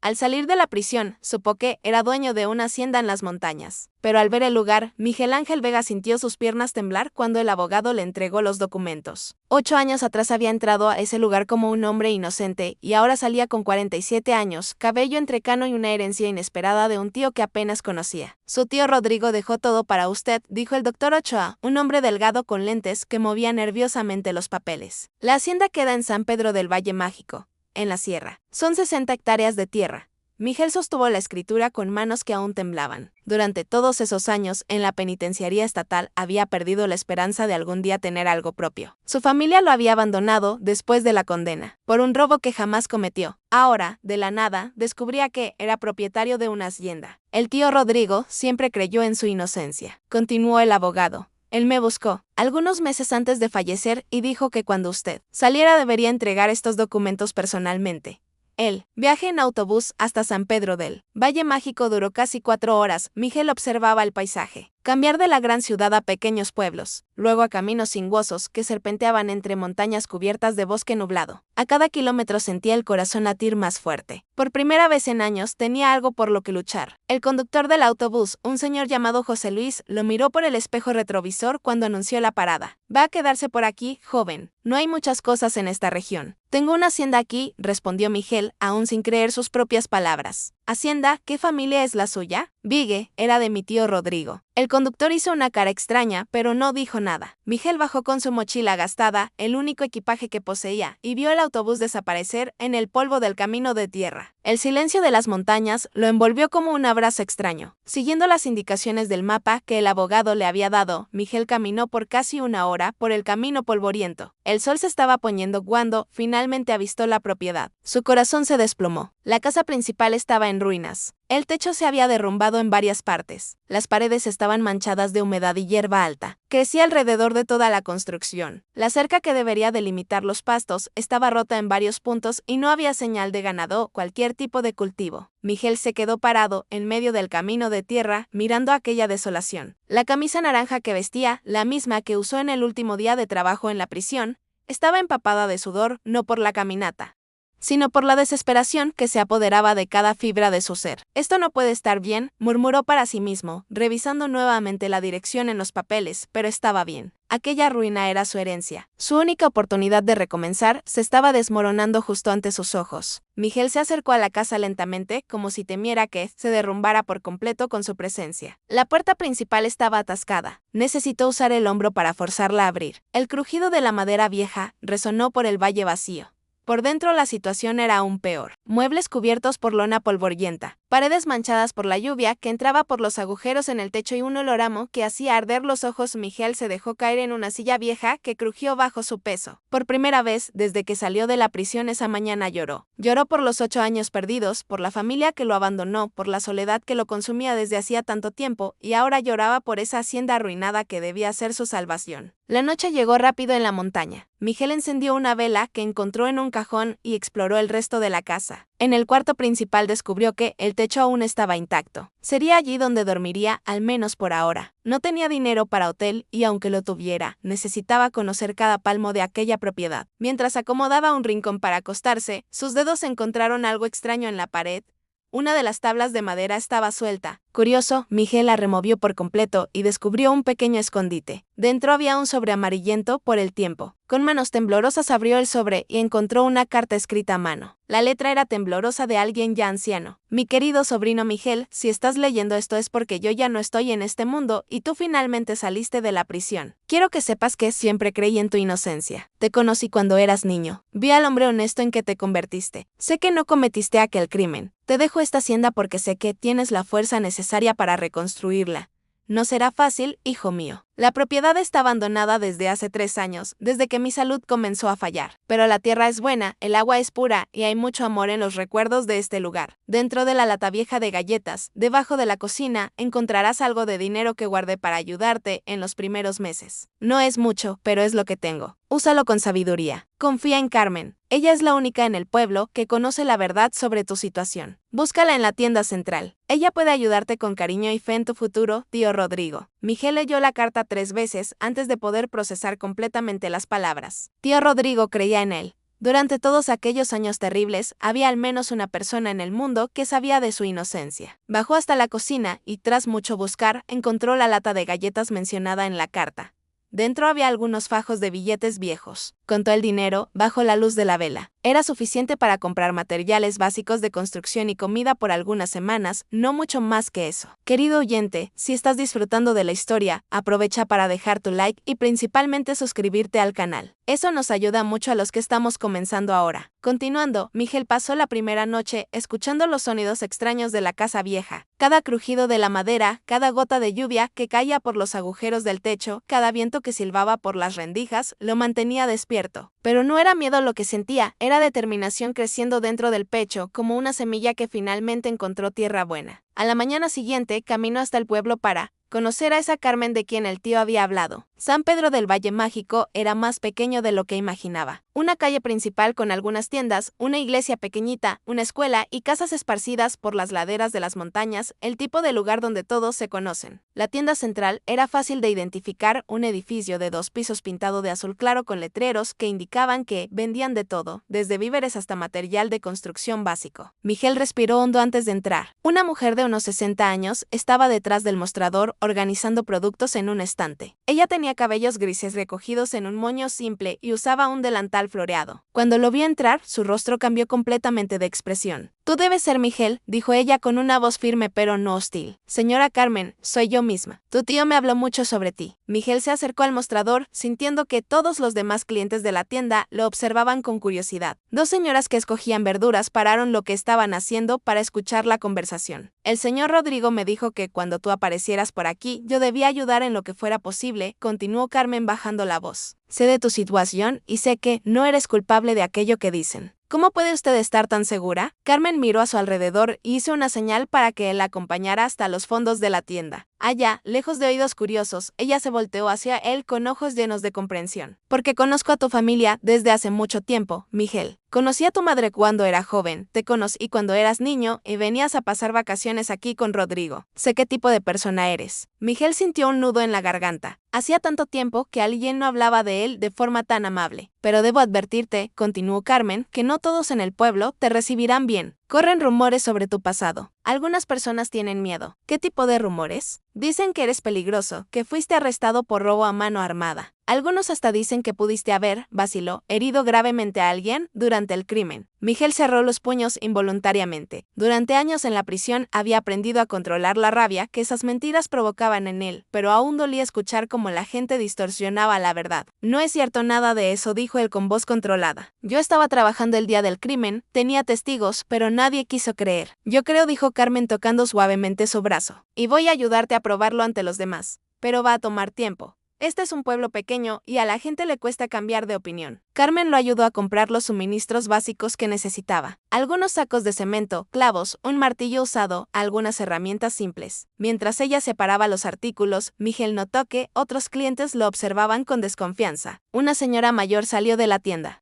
Al salir de la prisión, supo que era dueño de una hacienda en las montañas. Pero al ver el lugar, Miguel Ángel Vega sintió sus piernas temblar cuando el abogado le entregó los documentos. 8 años atrás había entrado a ese lugar como un hombre inocente y ahora salía con 47 años, cabello entrecano y una herencia inesperada de un tío que apenas conocía. Su tío Rodrigo dejó todo para usted, dijo el doctor Ochoa, un hombre delgado con lentes que movía nerviosamente los papeles. La hacienda queda en San Pedro del Valle Mágico, en la sierra. Son 60 hectáreas de tierra. Miguel sostuvo la escritura con manos que aún temblaban. Durante todos esos años, en la penitenciaría estatal había perdido la esperanza de algún día tener algo propio. Su familia lo había abandonado después de la condena, por un robo que jamás cometió. Ahora, de la nada, descubría que era propietario de una hacienda. El tío Rodrigo siempre creyó en su inocencia. Continuó el abogado. Él me buscó algunos meses antes de fallecer y dijo que cuando usted saliera debería entregar estos documentos personalmente. El viaje en autobús hasta San Pedro del Valle Mágico duró casi 4 horas. Miguel observaba el paisaje. Cambiar de la gran ciudad a pequeños pueblos, luego a caminos sinuosos que serpenteaban entre montañas cubiertas de bosque nublado. A cada kilómetro sentía el corazón latir más fuerte. Por primera vez en años tenía algo por lo que luchar. El conductor del autobús, un señor llamado José Luis, lo miró por el espejo retrovisor cuando anunció la parada. Va a quedarse por aquí, joven. No hay muchas cosas en esta región. Tengo una hacienda aquí, respondió Miguel, aún sin creer sus propias palabras. ¿Hacienda? ¿Qué familia es la suya? Vigue, era de mi tío Rodrigo. El conductor hizo una cara extraña, pero no dijo nada. Miguel bajó con su mochila gastada, el único equipaje que poseía, y vio el autobús desaparecer en el polvo del camino de tierra. El silencio de las montañas lo envolvió como un abrazo extraño. Siguiendo las indicaciones del mapa que el abogado le había dado, Miguel caminó por casi 1 hora por el camino polvoriento. El sol se estaba poniendo cuando finalmente avistó la propiedad. Su corazón se desplomó. La casa principal estaba en ruinas. El techo se había derrumbado en varias partes. Las paredes estaban manchadas de humedad y hierba alta. Crecía alrededor de toda la construcción. La cerca que debería delimitar los pastos estaba rota en varios puntos y no había señal de ganado o cualquier tipo de cultivo. Miguel se quedó parado en medio del camino de tierra mirando aquella desolación. La camisa naranja que vestía, la misma que usó en el último día de trabajo en la prisión, estaba empapada de sudor, no por la caminata, sino por la desesperación que se apoderaba de cada fibra de su ser. Esto no puede estar bien, murmuró para sí mismo, revisando nuevamente la dirección en los papeles, pero estaba bien. Aquella ruina era su herencia. Su única oportunidad de recomenzar se estaba desmoronando justo ante sus ojos. Miguel se acercó a la casa lentamente, como si temiera que se derrumbara por completo con su presencia. La puerta principal estaba atascada. Necesitó usar el hombro para forzarla a abrir. El crujido de la madera vieja resonó por el valle vacío. Por dentro la situación era aún peor. Muebles cubiertos por lona polvorienta, paredes manchadas por la lluvia que entraba por los agujeros en el techo y un oloramo que hacía arder los ojos. Miguel se dejó caer en una silla vieja que crujió bajo su peso. Por primera vez desde que salió de la prisión esa mañana lloró. Lloró por los 8 años perdidos, por la familia que lo abandonó, por la soledad que lo consumía desde hacía tanto tiempo, y ahora lloraba por esa hacienda arruinada que debía ser su salvación. La noche llegó rápido en la montaña. Miguel encendió una vela que encontró en un cajón y exploró el resto de la casa. En el cuarto principal descubrió que el techo aún estaba intacto. Sería allí donde dormiría, al menos por ahora. No tenía dinero para hotel y aunque lo tuviera, necesitaba conocer cada palmo de aquella propiedad. Mientras acomodaba un rincón para acostarse, sus dedos encontraron algo extraño en la pared. Una de las tablas de madera estaba suelta. Curioso, Miguel la removió por completo y descubrió un pequeño escondite. Dentro había un sobre amarillento por el tiempo. Con manos temblorosas abrió el sobre y encontró una carta escrita a mano. La letra era temblorosa de alguien ya anciano. Mi querido sobrino Miguel, si estás leyendo esto es porque yo ya no estoy en este mundo y tú finalmente saliste de la prisión. Quiero que sepas que siempre creí en tu inocencia. Te conocí cuando eras niño. Vi al hombre honesto en que te convertiste. Sé que no cometiste aquel crimen. Te dejo esta hacienda porque sé que tienes la fuerza necesaria para reconstruirla. No será fácil, hijo mío. La propiedad está abandonada desde hace 3 años, desde que mi salud comenzó a fallar. Pero la tierra es buena, el agua es pura y hay mucho amor en los recuerdos de este lugar. Dentro de la lata vieja de galletas, debajo de la cocina, encontrarás algo de dinero que guardé para ayudarte en los primeros meses. No es mucho, pero es lo que tengo. Úsalo con sabiduría. Confía en Carmen. Ella es la única en el pueblo que conoce la verdad sobre tu situación. Búscala en la tienda central. Ella puede ayudarte con cariño y fe en tu futuro, tío Rodrigo. Miguel leyó la carta 3 veces antes de poder procesar completamente las palabras. Tío Rodrigo creía en él. Durante todos aquellos años terribles, había al menos una persona en el mundo que sabía de su inocencia. Bajó hasta la cocina y, tras mucho buscar, encontró la lata de galletas mencionada en la carta. Dentro había algunos fajos de billetes viejos. Contó el dinero bajo la luz de la vela. Era suficiente para comprar materiales básicos de construcción y comida por algunas semanas, no mucho más que eso. Querido oyente, si estás disfrutando de la historia, aprovecha para dejar tu like y principalmente suscribirte al canal. Eso nos ayuda mucho a los que estamos comenzando ahora. Continuando, Miguel pasó la primera noche escuchando los sonidos extraños de la casa vieja. Cada crujido de la madera, cada gota de lluvia que caía por los agujeros del techo, cada viento que silbaba por las rendijas, lo mantenía despierto. Pero no era miedo lo que sentía, era determinación creciendo dentro del pecho, como una semilla que finalmente encontró tierra buena. A la mañana siguiente, caminó hasta el pueblo para conocer a esa Carmen de quien el tío había hablado. San Pedro del Valle Mágico era más pequeño de lo que imaginaba. Una calle principal con algunas tiendas, una iglesia pequeñita, una escuela y casas esparcidas por las laderas de las montañas, el tipo de lugar donde todos se conocen. La tienda central era fácil de identificar, un edificio de 2 pisos pintado de azul claro con letreros que indicaban que vendían de todo, desde víveres hasta material de construcción básico. Miguel respiró hondo antes de entrar. Una mujer de unos 60 años estaba detrás del mostrador organizando productos en un estante. Ella tenía cabellos grises recogidos en un moño simple y usaba un delantal floreado. Cuando lo vio entrar, su rostro cambió completamente de expresión. «Tú debes ser Miguel», dijo ella con una voz firme pero no hostil. «Señora Carmen, soy yo misma. Tu tío me habló mucho sobre ti». Miguel se acercó al mostrador, sintiendo que todos los demás clientes de la tienda lo observaban con curiosidad. 2 señoras que escogían verduras pararon lo que estaban haciendo para escuchar la conversación. «El señor Rodrigo me dijo que cuando tú aparecieras por aquí, yo debía ayudar en lo que fuera posible», continuó Carmen bajando la voz. «Sé de tu situación y sé que no eres culpable de aquello que dicen». «¿Cómo puede usted estar tan segura?». Carmen miró a su alrededor y hizo una señal para que él la acompañara hasta los fondos de la tienda. Allá, lejos de oídos curiosos, ella se volteó hacia él con ojos llenos de comprensión. «Porque conozco a tu familia desde hace mucho tiempo, Miguel. Conocí a tu madre cuando era joven, te conocí cuando eras niño y venías a pasar vacaciones aquí con Rodrigo. Sé qué tipo de persona eres». Miguel sintió un nudo en la garganta. Hacía tanto tiempo que alguien no hablaba de él de forma tan amable. «Pero debo advertirte», continuó Carmen, «que no todos en el pueblo te recibirán bien. Corren rumores sobre tu pasado. Algunas personas tienen miedo». «¿Qué tipo de rumores?». «Dicen que eres peligroso, que fuiste arrestado por robo a mano armada. Algunos hasta dicen que pudiste haber», vaciló, «herido gravemente a alguien durante el crimen». Miguel cerró los puños involuntariamente. Durante años en la prisión había aprendido a controlar la rabia que esas mentiras provocaban en él, pero aún dolía escuchar cómo la gente distorsionaba la verdad. «No es cierto nada de eso», dijo él con voz controlada. «Yo estaba trabajando el día del crimen, tenía testigos, pero nadie quiso creer». «Yo creo», dijo Carmen tocando suavemente su brazo. «Y voy a ayudarte a probarlo ante los demás. Pero va a tomar tiempo. Este es un pueblo pequeño y a la gente le cuesta cambiar de opinión». Carmen lo ayudó a comprar los suministros básicos que necesitaba. Algunos sacos de cemento, clavos, un martillo usado, algunas herramientas simples. Mientras ella separaba los artículos, Miguel notó que otros clientes lo observaban con desconfianza. Una señora mayor salió de la tienda.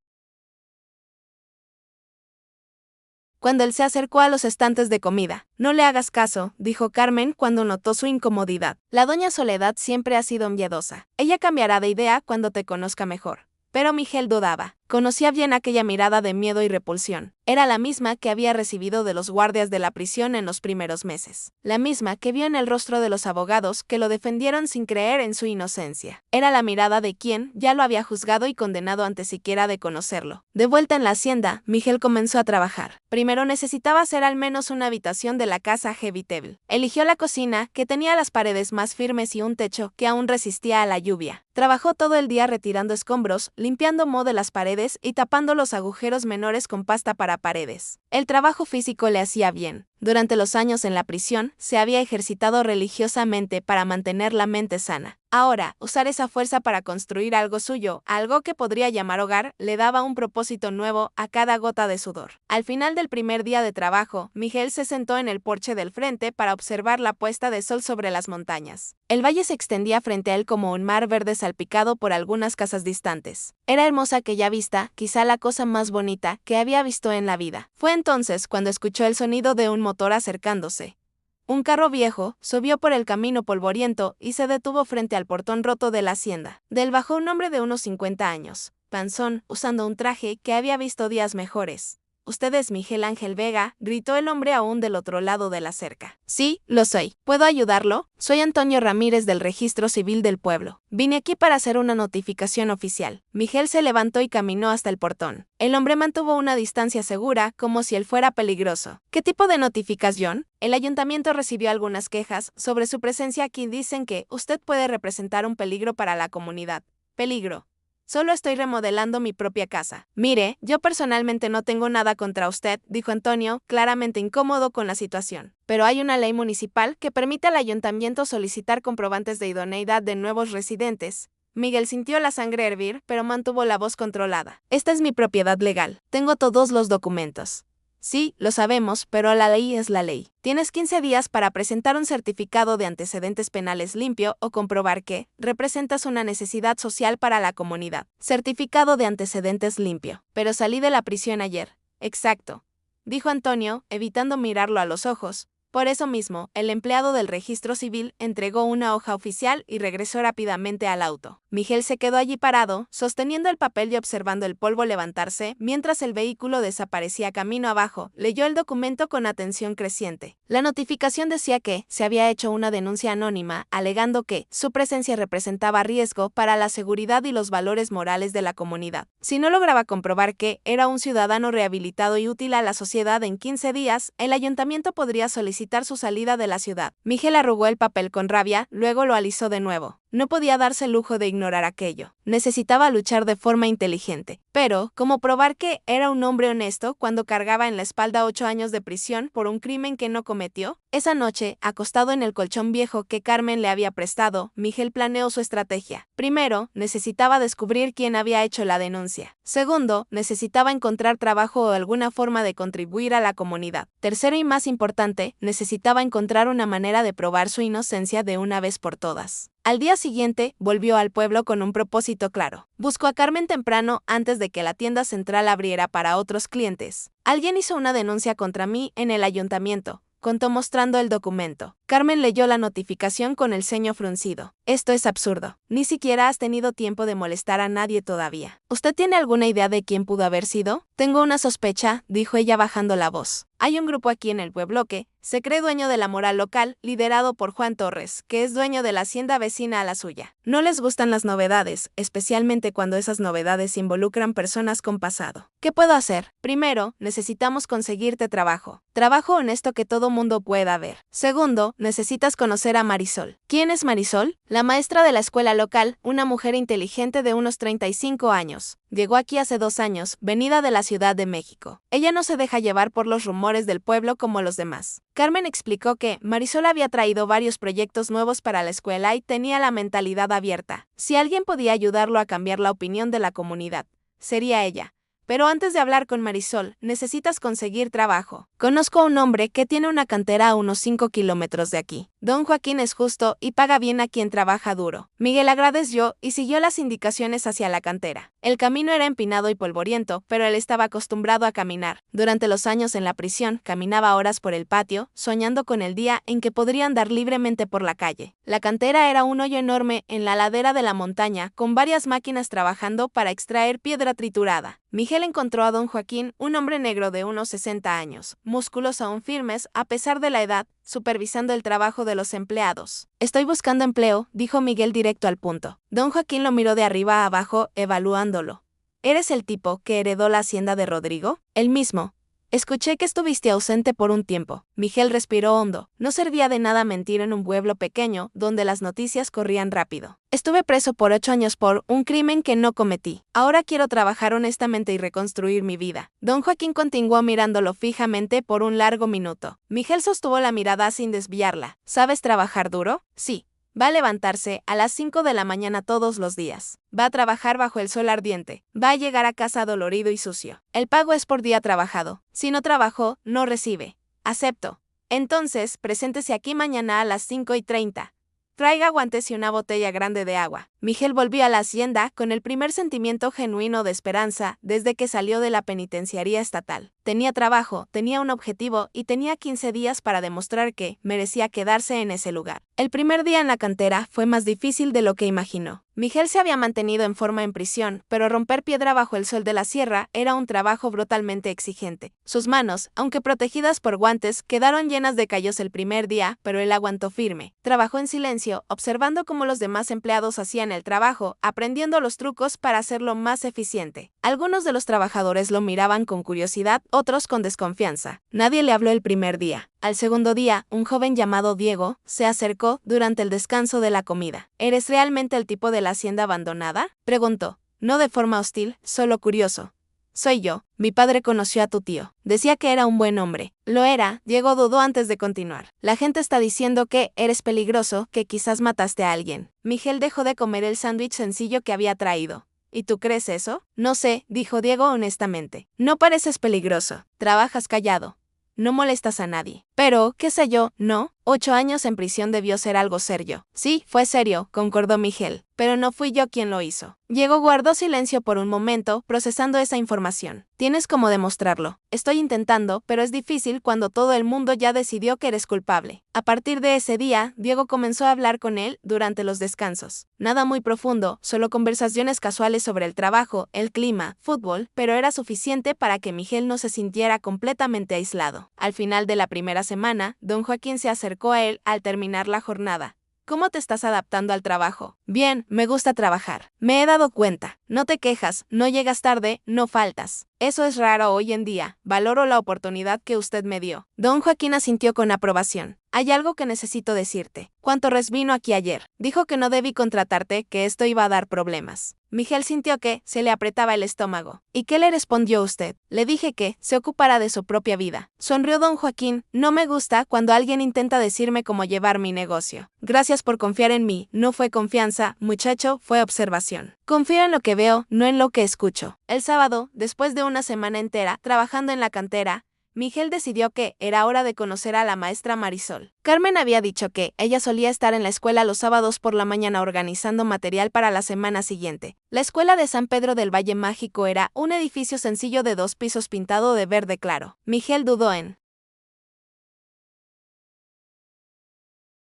Cuando él se acercó a los estantes de comida. «No le hagas caso», dijo Carmen cuando notó su incomodidad. «La doña Soledad siempre ha sido miedosa. Ella cambiará de idea cuando te conozca mejor». Pero Miguel dudaba. Conocía bien aquella mirada de miedo y repulsión. Era la misma que había recibido de los guardias de la prisión en los primeros meses. La misma que vio en el rostro de los abogados que lo defendieron sin creer en su inocencia. Era la mirada de quien ya lo había juzgado y condenado antes siquiera de conocerlo. De vuelta en la hacienda, Miguel comenzó a trabajar. Primero necesitaba hacer al menos una habitación de la casa Heavy Table. Eligió la cocina, que tenía las paredes más firmes y un techo que aún resistía a la lluvia. Trabajó todo el día retirando escombros, limpiando moho de las paredes y tapando los agujeros menores con pasta para paredes. El trabajo físico le hacía bien. Durante los años en la prisión, se había ejercitado religiosamente para mantener la mente sana. Ahora, usar esa fuerza para construir algo suyo, algo que podría llamar hogar, le daba un propósito nuevo a cada gota de sudor. Al final del primer día de trabajo, Miguel se sentó en el porche del frente para observar la puesta de sol sobre las montañas. El valle se extendía frente a él como un mar verde salpicado por algunas casas distantes. Era hermosa aquella vista, quizá la cosa más bonita que había visto en la vida. Fue entonces cuando escuchó el sonido de un motor acercándose. Un carro viejo subió por el camino polvoriento y se detuvo frente al portón roto de la hacienda. Del bajó un hombre de unos 50 años. panzón, usando un traje que había visto días mejores. «¿Usted es Miguel Ángel Vega?», gritó el hombre aún del otro lado de la cerca. «Sí, lo soy. ¿Puedo ayudarlo? Soy Antonio Ramírez del Registro Civil del pueblo. Vine aquí para hacer una notificación oficial». Miguel se levantó y caminó hasta el portón. El hombre mantuvo una distancia segura, como si él fuera peligroso. «¿Qué tipo de notificación?». El ayuntamiento recibió algunas quejas sobre su presencia aquí. Dicen que usted puede representar un peligro para la comunidad. «Peligro. Solo estoy remodelando mi propia casa». «Mire, yo personalmente no tengo nada contra usted», dijo Antonio, claramente incómodo con la situación. «Pero hay una ley municipal que permite al ayuntamiento solicitar comprobantes de idoneidad de nuevos residentes». Miguel sintió la sangre hervir, pero mantuvo la voz controlada. «Esta es mi propiedad legal. Tengo todos los documentos». «Sí, lo sabemos, pero la ley es la ley. Tienes 15 días para presentar un certificado de antecedentes penales limpio o comprobar que representas una necesidad social para la comunidad». «Certificado de antecedentes limpio. Pero salí de la prisión ayer». «Exacto», dijo Antonio, evitando mirarlo a los ojos. Por eso mismo, el empleado del registro civil entregó una hoja oficial y regresó rápidamente al auto. Miguel se quedó allí parado, sosteniendo el papel y observando el polvo levantarse, mientras el vehículo desaparecía camino abajo. Leyó el documento con atención creciente. La notificación decía que se había hecho una denuncia anónima, alegando que su presencia representaba riesgo para la seguridad y los valores morales de la comunidad. Si no lograba comprobar que era un ciudadano rehabilitado y útil a la sociedad en 15 días, el ayuntamiento podría solicitar su salida de la ciudad. Miguel arrugó el papel con rabia, luego lo alisó de nuevo. No podía darse el lujo de ignorar aquello. Necesitaba luchar de forma inteligente. Pero, ¿cómo probar que era un hombre honesto cuando cargaba en la espalda 8 años de prisión por un crimen que no cometió? Esa noche, acostado en el colchón viejo que Carmen le había prestado, Miguel planeó su estrategia. Primero, necesitaba descubrir quién había hecho la denuncia. Segundo, necesitaba encontrar trabajo o alguna forma de contribuir a la comunidad. Tercero y más importante, necesitaba encontrar una manera de probar su inocencia de una vez por todas. Al día siguiente, volvió al pueblo con un propósito claro. Buscó a Carmen temprano antes de que la tienda central abriera para otros clientes. «Alguien hizo una denuncia contra mí en el ayuntamiento», contó mostrando el documento. Carmen leyó la notificación con el ceño fruncido. «Esto es absurdo. Ni siquiera has tenido tiempo de molestar a nadie todavía. ¿Usted tiene alguna idea de quién pudo haber sido?» «Tengo una sospecha», dijo ella bajando la voz. «Hay un grupo aquí en el pueblo que se cree dueño de la moral local, liderado por Juan Torres, que es dueño de la hacienda vecina a la suya. No les gustan las novedades, especialmente cuando esas novedades involucran personas con pasado. ¿Qué puedo hacer? Primero, necesitamos conseguirte trabajo. Trabajo honesto que todo mundo pueda ver. Segundo, necesitas conocer a Marisol». «¿Quién es Marisol?» «La maestra de la escuela local, una mujer inteligente de unos 35 años. Llegó aquí hace 2 años, venida de la Ciudad de México. Ella no se deja llevar por los rumores del pueblo como los demás». Carmen explicó que Marisol había traído varios proyectos nuevos para la escuela y tenía la mentalidad abierta. Si alguien podía ayudarlo a cambiar la opinión de la comunidad, sería ella. «Pero antes de hablar con Marisol, necesitas conseguir trabajo. Conozco a un hombre que tiene una cantera a unos 5 kilómetros de aquí. Don Joaquín es justo y paga bien a quien trabaja duro». Miguel agradeció y siguió las indicaciones hacia la cantera. El camino era empinado y polvoriento, pero él estaba acostumbrado a caminar. Durante los años en la prisión, caminaba horas por el patio, soñando con el día en que podría andar libremente por la calle. La cantera era un hoyo enorme en la ladera de la montaña, con varias máquinas trabajando para extraer piedra triturada. Miguel encontró a don Joaquín, un hombre negro de unos 60 años, músculos aún firmes a pesar de la edad, supervisando el trabajo de los empleados. «Estoy buscando empleo», dijo Miguel directo al punto. Don Joaquín lo miró de arriba a abajo, evaluándolo. «¿Eres el tipo que heredó la hacienda de Rodrigo?» «El mismo. Escuché que estuviste ausente por un tiempo». Miguel respiró hondo. No servía de nada mentir en un pueblo pequeño, donde las noticias corrían rápido. «Estuve preso por 8 años por un crimen que no cometí. Ahora quiero trabajar honestamente y reconstruir mi vida». Don Joaquín continuó mirándolo fijamente por un largo minuto. Miguel sostuvo la mirada sin desviarla. «¿Sabes trabajar duro?» «Sí». «Va a levantarse a las 5 de la mañana todos los días. Va a trabajar bajo el sol ardiente. Va a llegar a casa dolorido y sucio. El pago es por día trabajado. Si no trabajó, no recibe». «Acepto». «Entonces, preséntese aquí mañana a las 5:30. Traiga guantes y una botella grande de agua». Miguel volvió a la hacienda con el primer sentimiento genuino de esperanza desde que salió de la penitenciaría estatal. tenía trabajo, tenía un objetivo y tenía 15 días para demostrar que merecía quedarse en ese lugar. El primer día en la cantera fue más difícil de lo que imaginó. Miguel se había mantenido en forma en prisión, pero romper piedra bajo el sol de la sierra era un trabajo brutalmente exigente. Sus manos, aunque protegidas por guantes, quedaron llenas de callos el primer día, pero él aguantó firme. Trabajó en silencio, observando cómo los demás empleados hacían el trabajo, aprendiendo los trucos para hacerlo más eficiente. Algunos de los trabajadores lo miraban con curiosidad, otros con desconfianza. Nadie le habló el primer día. Al segundo día, un joven llamado Diego se acercó durante el descanso de la comida. ¿Eres realmente el tipo de la hacienda abandonada?, preguntó. No de forma hostil, solo curioso. Soy yo. Mi padre conoció a tu tío. Decía que era un buen hombre. Lo era. Diego dudó antes de continuar. La gente está diciendo que eres peligroso, que quizás mataste a alguien. Miguel dejó de comer el sándwich sencillo que había traído. ¿Y tú crees eso? No sé, dijo Diego honestamente. No pareces peligroso. Trabajas callado. No molestas a nadie. Pero, qué sé yo, ¿no? 8 años en prisión debió ser algo serio. Sí, fue serio, concordó Miguel, pero no fui yo quien lo hizo. Diego guardó silencio por un momento, procesando esa información. Tienes cómo demostrarlo. Estoy intentando, pero es difícil cuando todo el mundo ya decidió que eres culpable. A partir de ese día, Diego comenzó a hablar con él durante los descansos. Nada muy profundo, solo conversaciones casuales sobre el trabajo, el clima, fútbol, pero era suficiente para que Miguel no se sintiera completamente aislado. Al final de la primera semana, don Joaquín se acercó a él al terminar la jornada. ¿Cómo te estás adaptando al trabajo? Bien, me gusta trabajar. Me he dado cuenta. No te quejas, no llegas tarde, no faltas. Eso es raro hoy en día. Valoro la oportunidad que usted me dio. Don Joaquín asintió con aprobación. Hay algo que necesito decirte. Torres vino aquí ayer. Dijo que no debí contratarte, que esto iba a dar problemas. Miguel sintió que se le apretaba el estómago. ¿Y qué le respondió usted? Le dije que se ocupara de su propia vida. Sonrió don Joaquín. No me gusta cuando alguien intenta decirme cómo llevar mi negocio. Gracias por confiar en mí. No fue confianza, muchacho, fue observación. Confío en lo que veo, no en lo que escucho. El sábado, después de una semana entera trabajando en la cantera, Miguel decidió que era hora de conocer a la maestra Marisol. Carmen había dicho que ella solía estar en la escuela los sábados por la mañana organizando material para la semana siguiente. La escuela de San Pedro del Valle Mágico era un edificio sencillo de 2 pisos pintado de verde claro. Miguel dudó en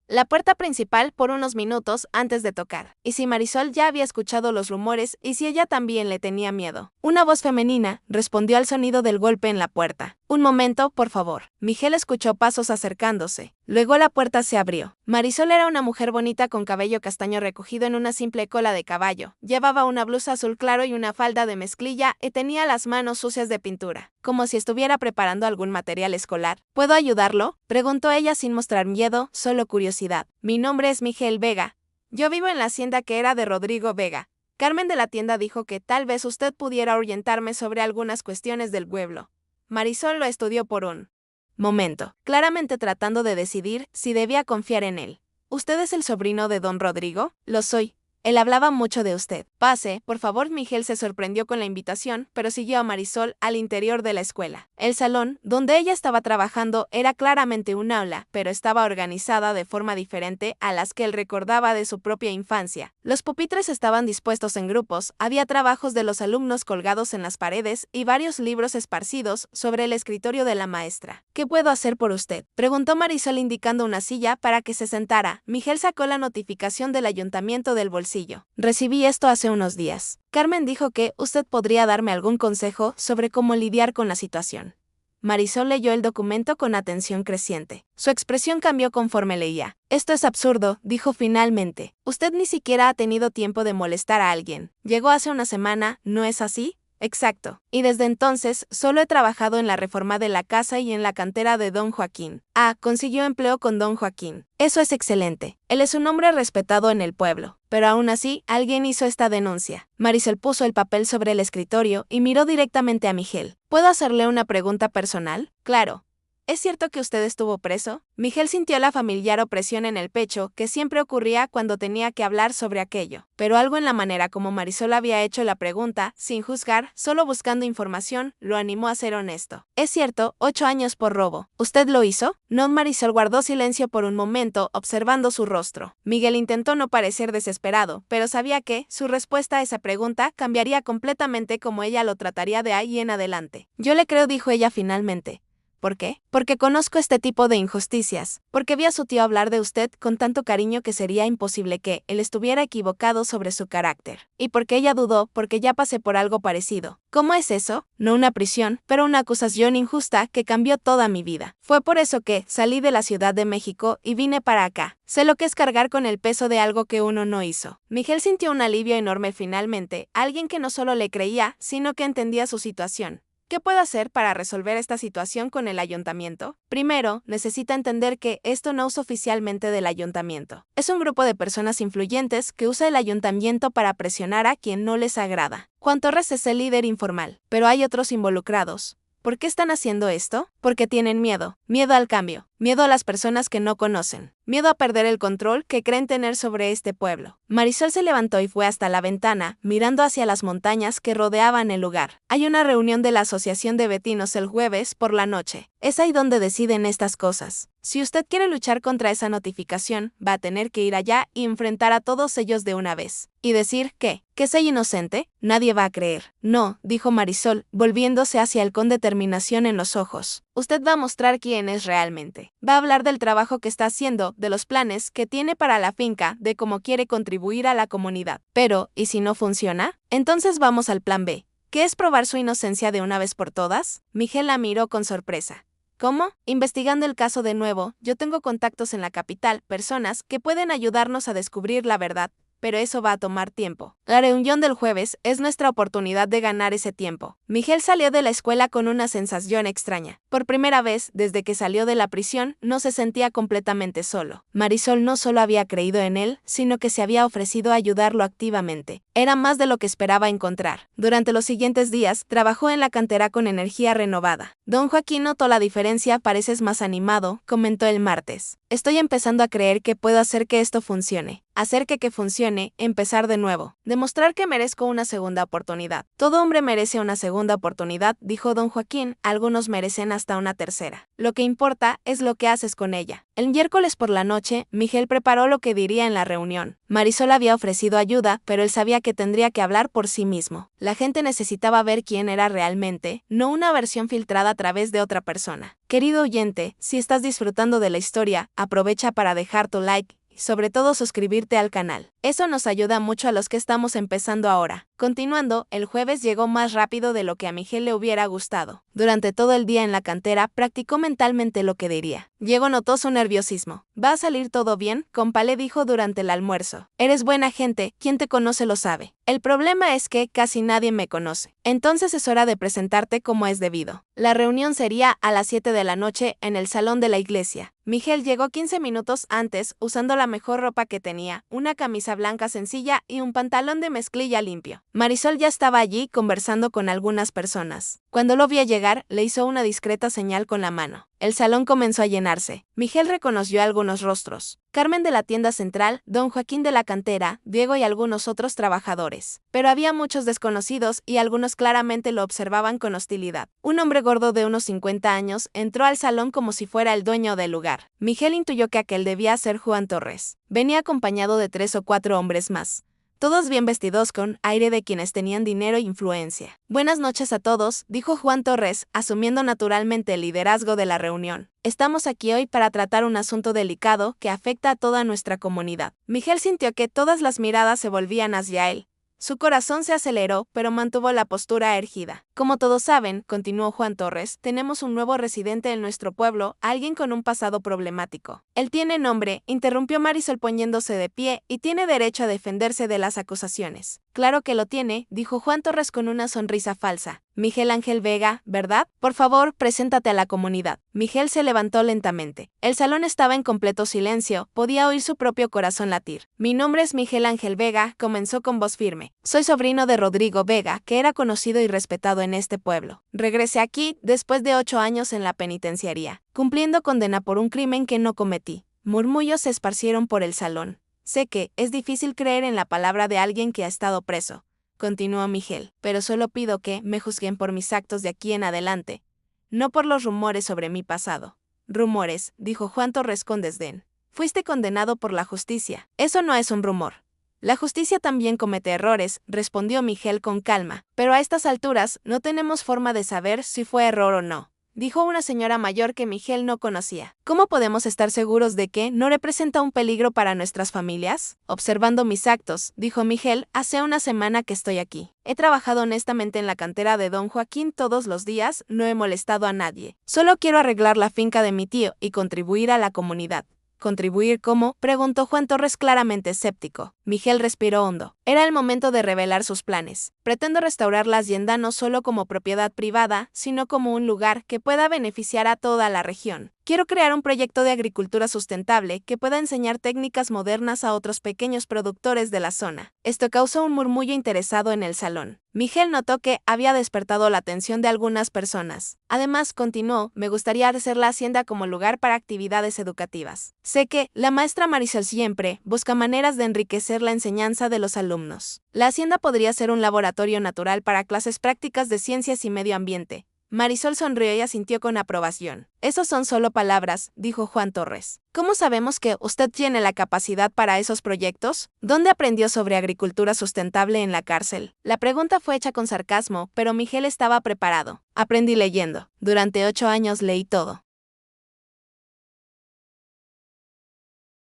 la puerta principal por unos minutos antes de tocar. ¿Y si Marisol ya había escuchado los rumores y si ella también le tenía miedo? Una voz femenina respondió al sonido del golpe en la puerta. Un momento, por favor. Miguel escuchó pasos acercándose. Luego la puerta se abrió. Marisol era una mujer bonita con cabello castaño recogido en una simple cola de caballo. Llevaba una blusa azul claro y una falda de mezclilla y tenía las manos sucias de pintura, como si estuviera preparando algún material escolar. ¿Puedo ayudarlo?, preguntó ella sin mostrar miedo, solo curiosidad. Mi nombre es Miguel Vega. Yo vivo en la hacienda que era de Rodrigo Vega. Carmen de la tienda dijo que tal vez usted pudiera orientarme sobre algunas cuestiones del pueblo. Marisol lo estudió por un momento, claramente tratando de decidir si debía confiar en él. ¿Usted es el sobrino de don Rodrigo? Lo soy. Él hablaba mucho de usted. Pase, por favor. Miguel se sorprendió con la invitación, pero siguió a Marisol al interior de la escuela. El salón, donde ella estaba trabajando, era claramente un aula, pero estaba organizada de forma diferente a las que él recordaba de su propia infancia. Los pupitres estaban dispuestos en grupos, había trabajos de los alumnos colgados en las paredes y varios libros esparcidos sobre el escritorio de la maestra. ¿Qué puedo hacer por usted?, preguntó Marisol indicando una silla para que se sentara. Miguel sacó la notificación del ayuntamiento del bolsillo. Recibí esto hace unos días. Carmen dijo que usted podría darme algún consejo sobre cómo lidiar con la situación. Marisol leyó el documento con atención creciente. Su expresión cambió conforme leía. Esto es absurdo, dijo finalmente. Usted ni siquiera ha tenido tiempo de molestar a alguien. Llegó hace una semana, ¿no es así? Exacto. Y desde entonces, solo he trabajado en la reforma de la casa y en la cantera de don Joaquín. Consiguió empleo con don Joaquín. Eso es excelente. Él es un hombre respetado en el pueblo. Pero aún así, alguien hizo esta denuncia. Marisol puso el papel sobre el escritorio y miró directamente a Miguel. ¿Puedo hacerle una pregunta personal? Claro. ¿Es cierto que usted estuvo preso? Miguel sintió la familiar opresión en el pecho que siempre ocurría cuando tenía que hablar sobre aquello. Pero algo en la manera como Marisol había hecho la pregunta, sin juzgar, solo buscando información, lo animó a ser honesto. Es cierto, 8 años por robo. ¿Usted lo hizo? No. Marisol guardó silencio por un momento, observando su rostro. Miguel intentó no parecer desesperado, pero sabía que su respuesta a esa pregunta cambiaría completamente como ella lo trataría de ahí en adelante. Yo le creo, dijo ella finalmente. ¿Por qué? Porque conozco este tipo de injusticias, porque vi a su tío hablar de usted con tanto cariño que sería imposible que él estuviera equivocado sobre su carácter. Y porque ella dudó, porque ya pasé por algo parecido. ¿Cómo es eso? No una prisión, pero una acusación injusta que cambió toda mi vida. Fue por eso que salí de la Ciudad de México y vine para acá. Sé lo que es cargar con el peso de algo que uno no hizo. Miguel sintió un alivio enorme finalmente, alguien que no solo le creía, sino que entendía su situación. ¿Qué puedo hacer para resolver esta situación con el ayuntamiento? Primero, necesita entender que esto no es oficialmente del ayuntamiento. Es un grupo de personas influyentes que usa el ayuntamiento para presionar a quien no les agrada. Juan Torres es el líder informal, pero hay otros involucrados. ¿Por qué están haciendo esto? Porque tienen miedo. Miedo al cambio. Miedo a las personas que no conocen. Miedo a perder el control que creen tener sobre este pueblo. Marisol se levantó y fue hasta la ventana, mirando hacia las montañas que rodeaban el lugar. Hay una reunión de la Asociación de Vecinos el jueves por la noche. Es ahí donde deciden estas cosas. Si usted quiere luchar contra esa notificación, va a tener que ir allá y enfrentar a todos ellos de una vez. ¿Y decir qué? ¿Que soy inocente? Nadie va a creer. No, dijo Marisol, volviéndose hacia él con determinación en los ojos. Usted va a mostrar quién es realmente. Va a hablar del trabajo que está haciendo, de los planes que tiene para la finca, de cómo quiere contribuir a la comunidad. Pero, ¿y si no funciona? Entonces vamos al plan B. ¿Qué es probar su inocencia de una vez por todas? Miguel la miró con sorpresa. ¿Cómo? Investigando el caso de nuevo, yo tengo contactos en la capital, personas que pueden ayudarnos a descubrir la verdad. Pero eso va a tomar tiempo. La reunión del jueves es nuestra oportunidad de ganar ese tiempo. Miguel salió de la escuela con una sensación extraña. Por primera vez, desde que salió de la prisión, no se sentía completamente solo. Marisol no solo había creído en él, sino que se había ofrecido a ayudarlo activamente. Era más de lo que esperaba encontrar. Durante los siguientes días, trabajó en la cantera con energía renovada. Don Joaquín notó la diferencia, pareces más animado, comentó el martes. Estoy empezando a creer que puedo hacer que esto funcione. Hacer que funcione, empezar de nuevo. Demostrar que merezco una segunda oportunidad. Todo hombre merece una segunda oportunidad, dijo don Joaquín, algunos merecen hasta una tercera. Lo que importa es lo que haces con ella. El miércoles por la noche, Miguel preparó lo que diría en la reunión. Marisol había ofrecido ayuda, pero él sabía que tendría que hablar por sí mismo. La gente necesitaba ver quién era realmente, no una versión filtrada a través de otra persona. Querido oyente, si estás disfrutando de la historia, aprovecha para dejar tu like y sobre todo suscribirte al canal. Eso nos ayuda mucho a los que estamos empezando ahora. Continuando, el jueves llegó más rápido de lo que a Miguel le hubiera gustado. Durante todo el día en la cantera, practicó mentalmente lo que diría. Diego notó su nerviosismo. ¿Va a salir todo bien?, compa le dijo durante el almuerzo. Eres buena gente, quien te conoce lo sabe. El problema es que casi nadie me conoce. Entonces es hora de presentarte como es debido. La reunión sería a las 7 de la noche en el salón de la iglesia. Miguel llegó 15 minutos antes, usando la mejor ropa que tenía, una camisa blanca sencilla y un pantalón de mezclilla limpio. Marisol ya estaba allí conversando con algunas personas. Cuando lo vio llegar, le hizo una discreta señal con la mano. El salón comenzó a llenarse. Miguel reconoció algunos rostros. Carmen de la tienda central, don Joaquín de la cantera, Diego y algunos otros trabajadores. Pero había muchos desconocidos y algunos claramente lo observaban con hostilidad. Un hombre gordo de unos 50 años entró al salón como si fuera el dueño del lugar. Miguel intuyó que aquel debía ser Juan Torres. Venía acompañado de 3 o 4 hombres más. Todos bien vestidos con aire de quienes tenían dinero e influencia. Buenas noches a todos, dijo Juan Torres, asumiendo naturalmente el liderazgo de la reunión. Estamos aquí hoy para tratar un asunto delicado que afecta a toda nuestra comunidad. Miguel sintió que todas las miradas se volvían hacia él. Su corazón se aceleró, pero mantuvo la postura erguida. Como todos saben, continuó Juan Torres, tenemos un nuevo residente en nuestro pueblo, alguien con un pasado problemático. Él tiene nombre, interrumpió Marisol poniéndose de pie, y tiene derecho a defenderse de las acusaciones. Claro que lo tiene, dijo Juan Torres con una sonrisa falsa. Miguel Ángel Vega, ¿verdad? Por favor, preséntate a la comunidad. Miguel se levantó lentamente. El salón estaba en completo silencio, podía oír su propio corazón latir. Mi nombre es Miguel Ángel Vega, comenzó con voz firme. Soy sobrino de Rodrigo Vega, que era conocido y respetado en en este pueblo. Regresé aquí después de 8 años en la penitenciaría, cumpliendo condena por un crimen que no cometí. Murmullos se esparcieron por el salón. Sé que es difícil creer en la palabra de alguien que ha estado preso, continuó Miguel, pero solo pido que me juzguen por mis actos de aquí en adelante, no por los rumores sobre mi pasado. Rumores, dijo Juan Torres con desdén. Fuiste condenado por la justicia. Eso no es un rumor. La justicia también comete errores, respondió Miguel con calma, pero a estas alturas no tenemos forma de saber si fue error o no, dijo una señora mayor que Miguel no conocía. ¿Cómo podemos estar seguros de que no representa un peligro para nuestras familias? Observando mis actos, dijo Miguel, hace una semana que estoy aquí. He trabajado honestamente en la cantera de don Joaquín todos los días, no he molestado a nadie. Solo quiero arreglar la finca de mi tío y contribuir a la comunidad. ¿Contribuir cómo?, preguntó Juan Torres claramente escéptico. Miguel respiró hondo. Era el momento de revelar sus planes. Pretendo restaurar la hacienda no solo como propiedad privada, sino como un lugar que pueda beneficiar a toda la región. Quiero crear un proyecto de agricultura sustentable que pueda enseñar técnicas modernas a otros pequeños productores de la zona. Esto causó un murmullo interesado en el salón. Miguel notó que había despertado la atención de algunas personas. Además, continuó, me gustaría hacer la hacienda como lugar para actividades educativas. Sé que la maestra Marisol siempre busca maneras de enriquecer la enseñanza de los alumnos. La hacienda podría ser un laboratorio natural para clases prácticas de ciencias y medio ambiente. Marisol sonrió y asintió con aprobación. Esos son solo palabras, dijo Juan Torres. ¿Cómo sabemos que usted tiene la capacidad para esos proyectos? ¿Dónde aprendió sobre agricultura sustentable en la cárcel? La pregunta fue hecha con sarcasmo, pero Miguel estaba preparado. Aprendí leyendo. Durante 8 años leí todo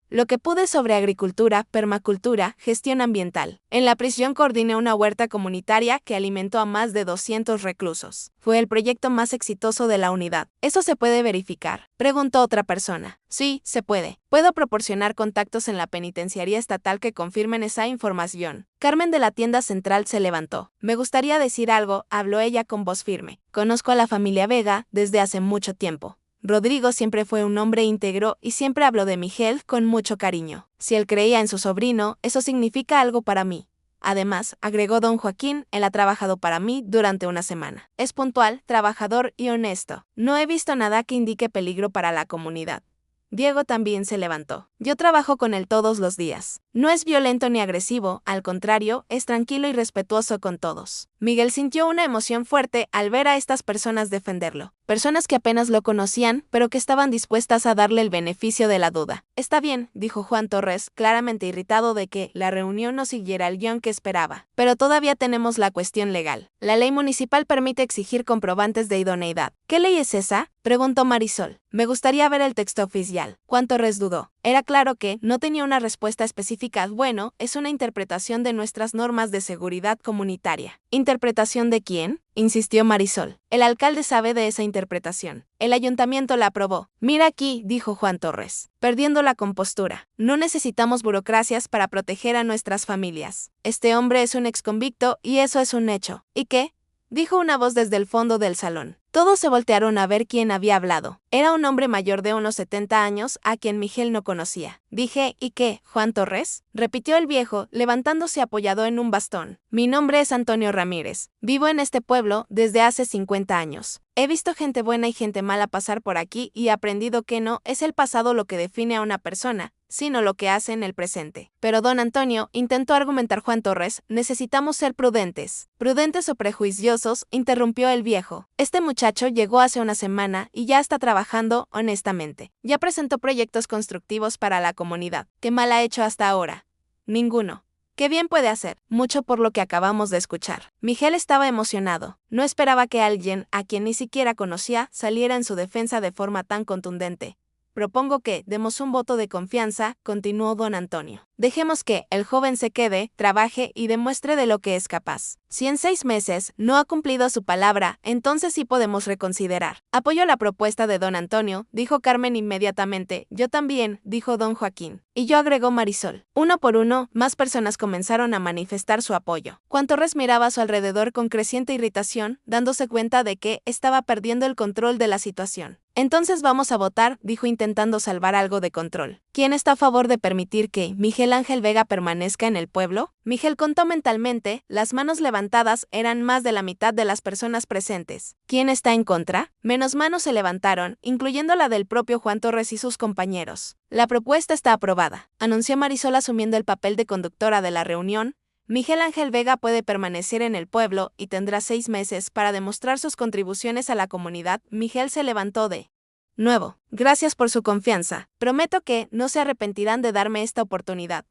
lo que pude sobre agricultura, permacultura, gestión ambiental. En la prisión coordiné una huerta comunitaria que alimentó a más de 200 reclusos. Fue el proyecto más exitoso de la unidad. ¿Eso se puede verificar?, preguntó otra persona. Sí, se puede. Puedo proporcionar contactos en la penitenciaría estatal que confirmen esa información. Carmen de la tienda central se levantó. Me gustaría decir algo, habló ella con voz firme. Conozco a la familia Vega desde hace mucho tiempo. Rodrigo siempre fue un hombre íntegro y siempre habló de Miguel con mucho cariño. Si él creía en su sobrino, eso significa algo para mí. Además, agregó don Joaquín, él ha trabajado para mí durante una semana. Es puntual, trabajador y honesto. No he visto nada que indique peligro para la comunidad. Diego también se levantó. Yo trabajo con él todos los días. No es violento ni agresivo, al contrario, es tranquilo y respetuoso con todos. Miguel sintió una emoción fuerte al ver a estas personas defenderlo. Personas que apenas lo conocían, pero que estaban dispuestas a darle el beneficio de la duda. Está bien, dijo Juan Torres, claramente irritado de que la reunión no siguiera el guión que esperaba. Pero todavía tenemos la cuestión legal. La ley municipal permite exigir comprobantes de idoneidad. ¿Qué ley es esa?, preguntó Marisol. Me gustaría ver el texto oficial. Juan Torres dudó. Era claro que no tenía una respuesta específica. Bueno, es una interpretación de nuestras normas de seguridad comunitaria. ¿Interpretación de quién?, insistió Marisol. El alcalde sabe de esa interpretación. El ayuntamiento la aprobó. Mira aquí, dijo Juan Torres, perdiendo la compostura. No necesitamos burocracias para proteger a nuestras familias. Este hombre es un exconvicto y eso es un hecho. ¿Y qué?, dijo una voz desde el fondo del salón. Todos se voltearon a ver quién había hablado. Era un hombre mayor de unos 70 años, a quien Miguel no conocía. Dije, ¿y qué, Juan Torres?, repitió el viejo, levantándose apoyado en un bastón. Mi nombre es Antonio Ramírez. Vivo en este pueblo desde hace 50 años. He visto gente buena y gente mala pasar por aquí y he aprendido que no es el pasado lo que define a una persona, sino lo que hace en el presente. Pero don Antonio, intentó argumentar Juan Torres, necesitamos ser prudentes. ¿Prudentes o prejuiciosos?, interrumpió el viejo. Este muchacho llegó hace una semana y ya está trabajando honestamente. Ya presentó proyectos constructivos para la comunidad. ¿Qué mal ha hecho hasta ahora? Ninguno. ¿Qué bien puede hacer? Mucho, por lo que acabamos de escuchar. Miguel estaba emocionado. No esperaba que alguien, a quien ni siquiera conocía, saliera en su defensa de forma tan contundente. Propongo que demos un voto de confianza, continuó don Antonio. Dejemos que el joven se quede, trabaje y demuestre de lo que es capaz. Si en 6 meses no ha cumplido su palabra, entonces sí podemos reconsiderar. Apoyo la propuesta de don Antonio, dijo Carmen inmediatamente. Yo también, dijo don Joaquín. Y yo, agregó Marisol. Uno por uno, más personas comenzaron a manifestar su apoyo. Juan Torres miraba a su alrededor con creciente irritación, dándose cuenta de que estaba perdiendo el control de la situación. Entonces vamos a votar, dijo intentando salvar algo de control. ¿Quién está a favor de permitir que Miguel Miguel Ángel Vega permanezca en el pueblo? Miguel contó mentalmente, las manos levantadas eran más de la mitad de las personas presentes. ¿Quién está en contra? Menos manos se levantaron, incluyendo la del propio Juan Torres y sus compañeros. La propuesta está aprobada, anunció Marisol asumiendo el papel de conductora de la reunión. Miguel Ángel Vega puede permanecer en el pueblo y tendrá 6 meses para demostrar sus contribuciones a la comunidad. Miguel se levantó de nuevo. Gracias por su confianza. Prometo que no se arrepentirán de darme esta oportunidad.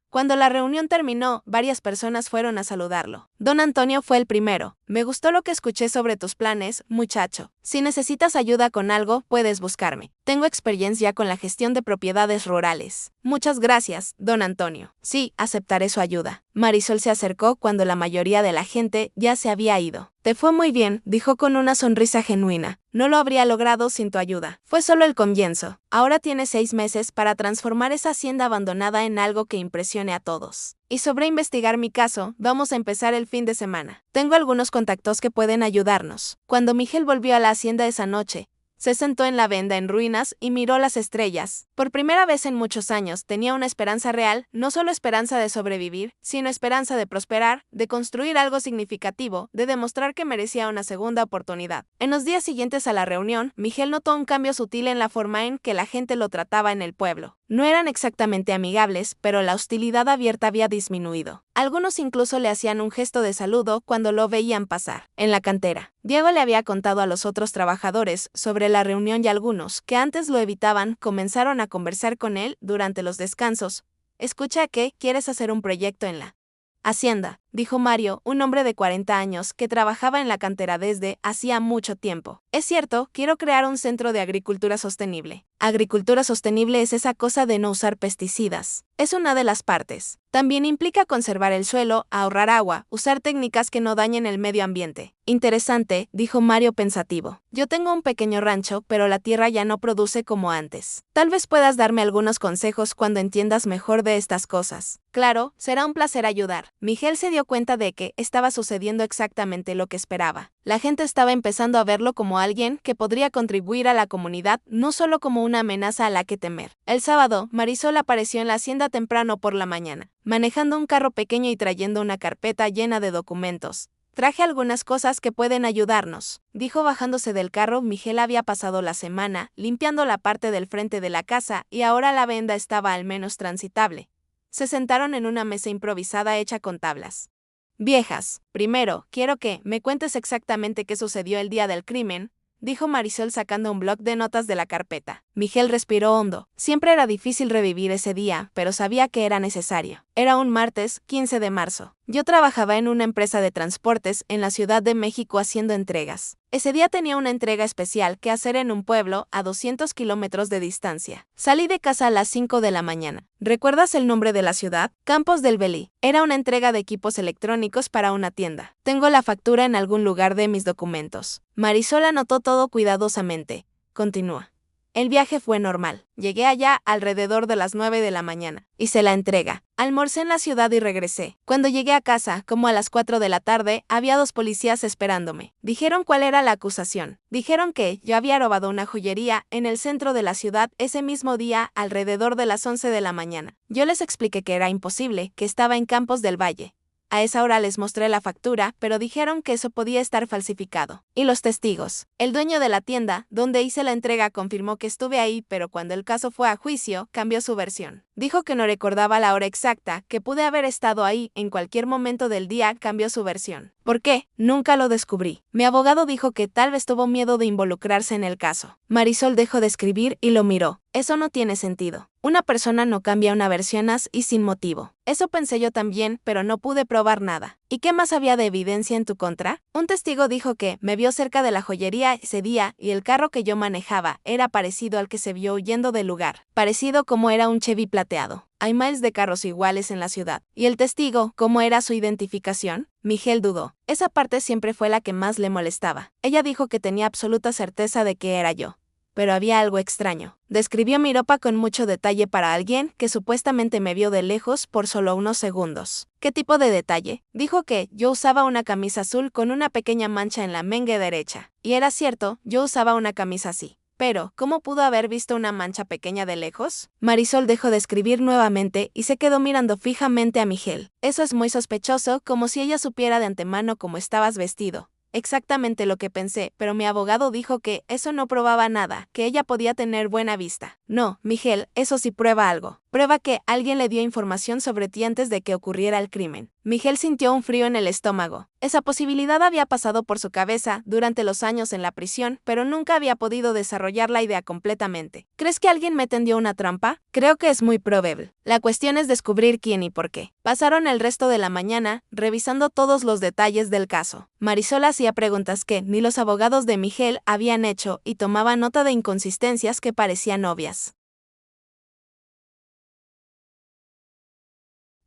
Cuando la reunión terminó, varias personas fueron a saludarlo. Don Antonio fue el primero. Me gustó lo que escuché sobre tus planes, muchacho. Si necesitas ayuda con algo, puedes buscarme. Tengo experiencia con la gestión de propiedades rurales. Muchas gracias, don Antonio. Sí, aceptaré su ayuda. Marisol se acercó cuando la mayoría de la gente ya se había ido. Te fue muy bien, dijo con una sonrisa genuina. No lo habría logrado sin tu ayuda. Fue solo el comienzo. Ahora tienes 6 meses para transformar esa hacienda abandonada en algo que impresione a todos. Y sobre investigar mi caso, vamos a empezar el fin de semana. Tengo algunos contactos que pueden ayudarnos. Cuando Miguel volvió a la hacienda esa noche, se sentó en la venda en ruinas y miró las estrellas. Por primera vez en muchos años tenía una esperanza real, no solo esperanza de sobrevivir, sino esperanza de prosperar, de construir algo significativo, de demostrar que merecía una segunda oportunidad. En los días siguientes a la reunión, Miguel notó un cambio sutil en la forma en que la gente lo trataba en el pueblo. No eran exactamente amigables, pero la hostilidad abierta había disminuido. Algunos incluso le hacían un gesto de saludo cuando lo veían pasar. En la cantera, Diego le había contado a los otros trabajadores sobre la reunión y algunos, que antes lo evitaban, comenzaron a conversar con él durante los descansos. Escucha que quieres hacer un proyecto en la hacienda, dijo Mario, un hombre de 40 años que trabajaba en la cantera desde hacía mucho tiempo. Es cierto, quiero crear un centro de agricultura sostenible. Agricultura sostenible es esa cosa de no usar pesticidas. Es una de las partes. También implica conservar el suelo, ahorrar agua, usar técnicas que no dañen el medio ambiente. Interesante, dijo Mario pensativo. Yo tengo un pequeño rancho, pero la tierra ya no produce como antes. Tal vez puedas darme algunos consejos cuando entiendas mejor de estas cosas. Claro, será un placer ayudar. Miguel se dio cuenta de que estaba sucediendo exactamente lo que esperaba. La gente estaba empezando a verlo como alguien que podría contribuir a la comunidad, no solo como una amenaza a la que temer. El sábado, Marisol apareció en la hacienda temprano por la mañana, manejando un carro pequeño y trayendo una carpeta llena de documentos. Traje algunas cosas que pueden ayudarnos, dijo bajándose del carro. Miguel había pasado la semana limpiando la parte del frente de la casa y ahora la venda estaba al menos transitable. Se sentaron en una mesa improvisada hecha con tablas viejas. Primero, quiero que me cuentes exactamente qué sucedió el día del crimen, dijo Marisol sacando un bloc de notas de la carpeta. Miguel respiró hondo. Siempre era difícil revivir ese día, pero sabía que era necesario. Era un martes, 15 de marzo. Yo trabajaba en una empresa de transportes en la Ciudad de México haciendo entregas. Ese día tenía una entrega especial que hacer en un pueblo a 200 kilómetros de distancia. Salí de casa a las 5 de la mañana. ¿Recuerdas el nombre de la ciudad? Campos del Belí. Era una entrega de equipos electrónicos para una tienda. Tengo la factura en algún lugar de mis documentos. Marisol anotó todo cuidadosamente. Continúa. El viaje fue normal. Llegué allá alrededor de las 9 de la mañana. Hice la entrega. Almorcé en la ciudad y regresé. Cuando llegué a casa, como a las 4 de la tarde, había 2 policías esperándome. Dijeron cuál era la acusación. Dijeron que yo había robado una joyería en el centro de la ciudad ese mismo día alrededor de las 11 de la mañana. Yo les expliqué que era imposible, que estaba en Campos del Valle. A esa hora les mostré la factura, pero dijeron que eso podía estar falsificado. Y los testigos. El dueño de la tienda, donde hice la entrega, confirmó que estuve ahí, pero cuando el caso fue a juicio, cambió su versión. Dijo que no recordaba la hora exacta, que pude haber estado ahí en cualquier momento del día. Cambió su versión. ¿Por qué? Nunca lo descubrí. Mi abogado dijo que tal vez tuvo miedo de involucrarse en el caso. Marisol dejó de escribir y lo miró. Eso no tiene sentido. Una persona no cambia una versión así sin motivo. Eso pensé yo también, pero no pude probar nada. ¿Y qué más había de evidencia en tu contra? Un testigo dijo que me vio cerca de la joyería ese día y el carro que yo manejaba era parecido al que se vio huyendo del lugar. Parecido como era un Chevy plateado. Hay miles de carros iguales en la ciudad. ¿Y el testigo, cómo era su identificación? Miguel dudó. Esa parte siempre fue la que más le molestaba. Ella dijo que tenía absoluta certeza de que era yo. Pero había algo extraño. Describió mi ropa con mucho detalle para alguien que supuestamente me vio de lejos por solo unos segundos. ¿Qué tipo de detalle? Dijo que yo usaba una camisa azul con una pequeña mancha en la mengue derecha. Y era cierto, yo usaba una camisa así. Pero, ¿cómo pudo haber visto una mancha pequeña de lejos? Marisol dejó de escribir nuevamente y se quedó mirando fijamente a Miguel. Eso es muy sospechoso, como si ella supiera de antemano cómo estabas vestido. Exactamente lo que pensé, pero mi abogado dijo que eso no probaba nada, que ella podía tener buena vista. No, Miguel, eso sí prueba algo. Prueba que alguien le dio información sobre ti antes de que ocurriera el crimen. Miguel sintió un frío en el estómago. Esa posibilidad había pasado por su cabeza durante los años en la prisión, pero nunca había podido desarrollar la idea completamente. ¿Crees que alguien me tendió una trampa? Creo que es muy probable. La cuestión es descubrir quién y por qué. Pasaron el resto de la mañana revisando todos los detalles del caso. Marisol hacía preguntas que ni los abogados de Miguel habían hecho y tomaba nota de inconsistencias que parecían obvias.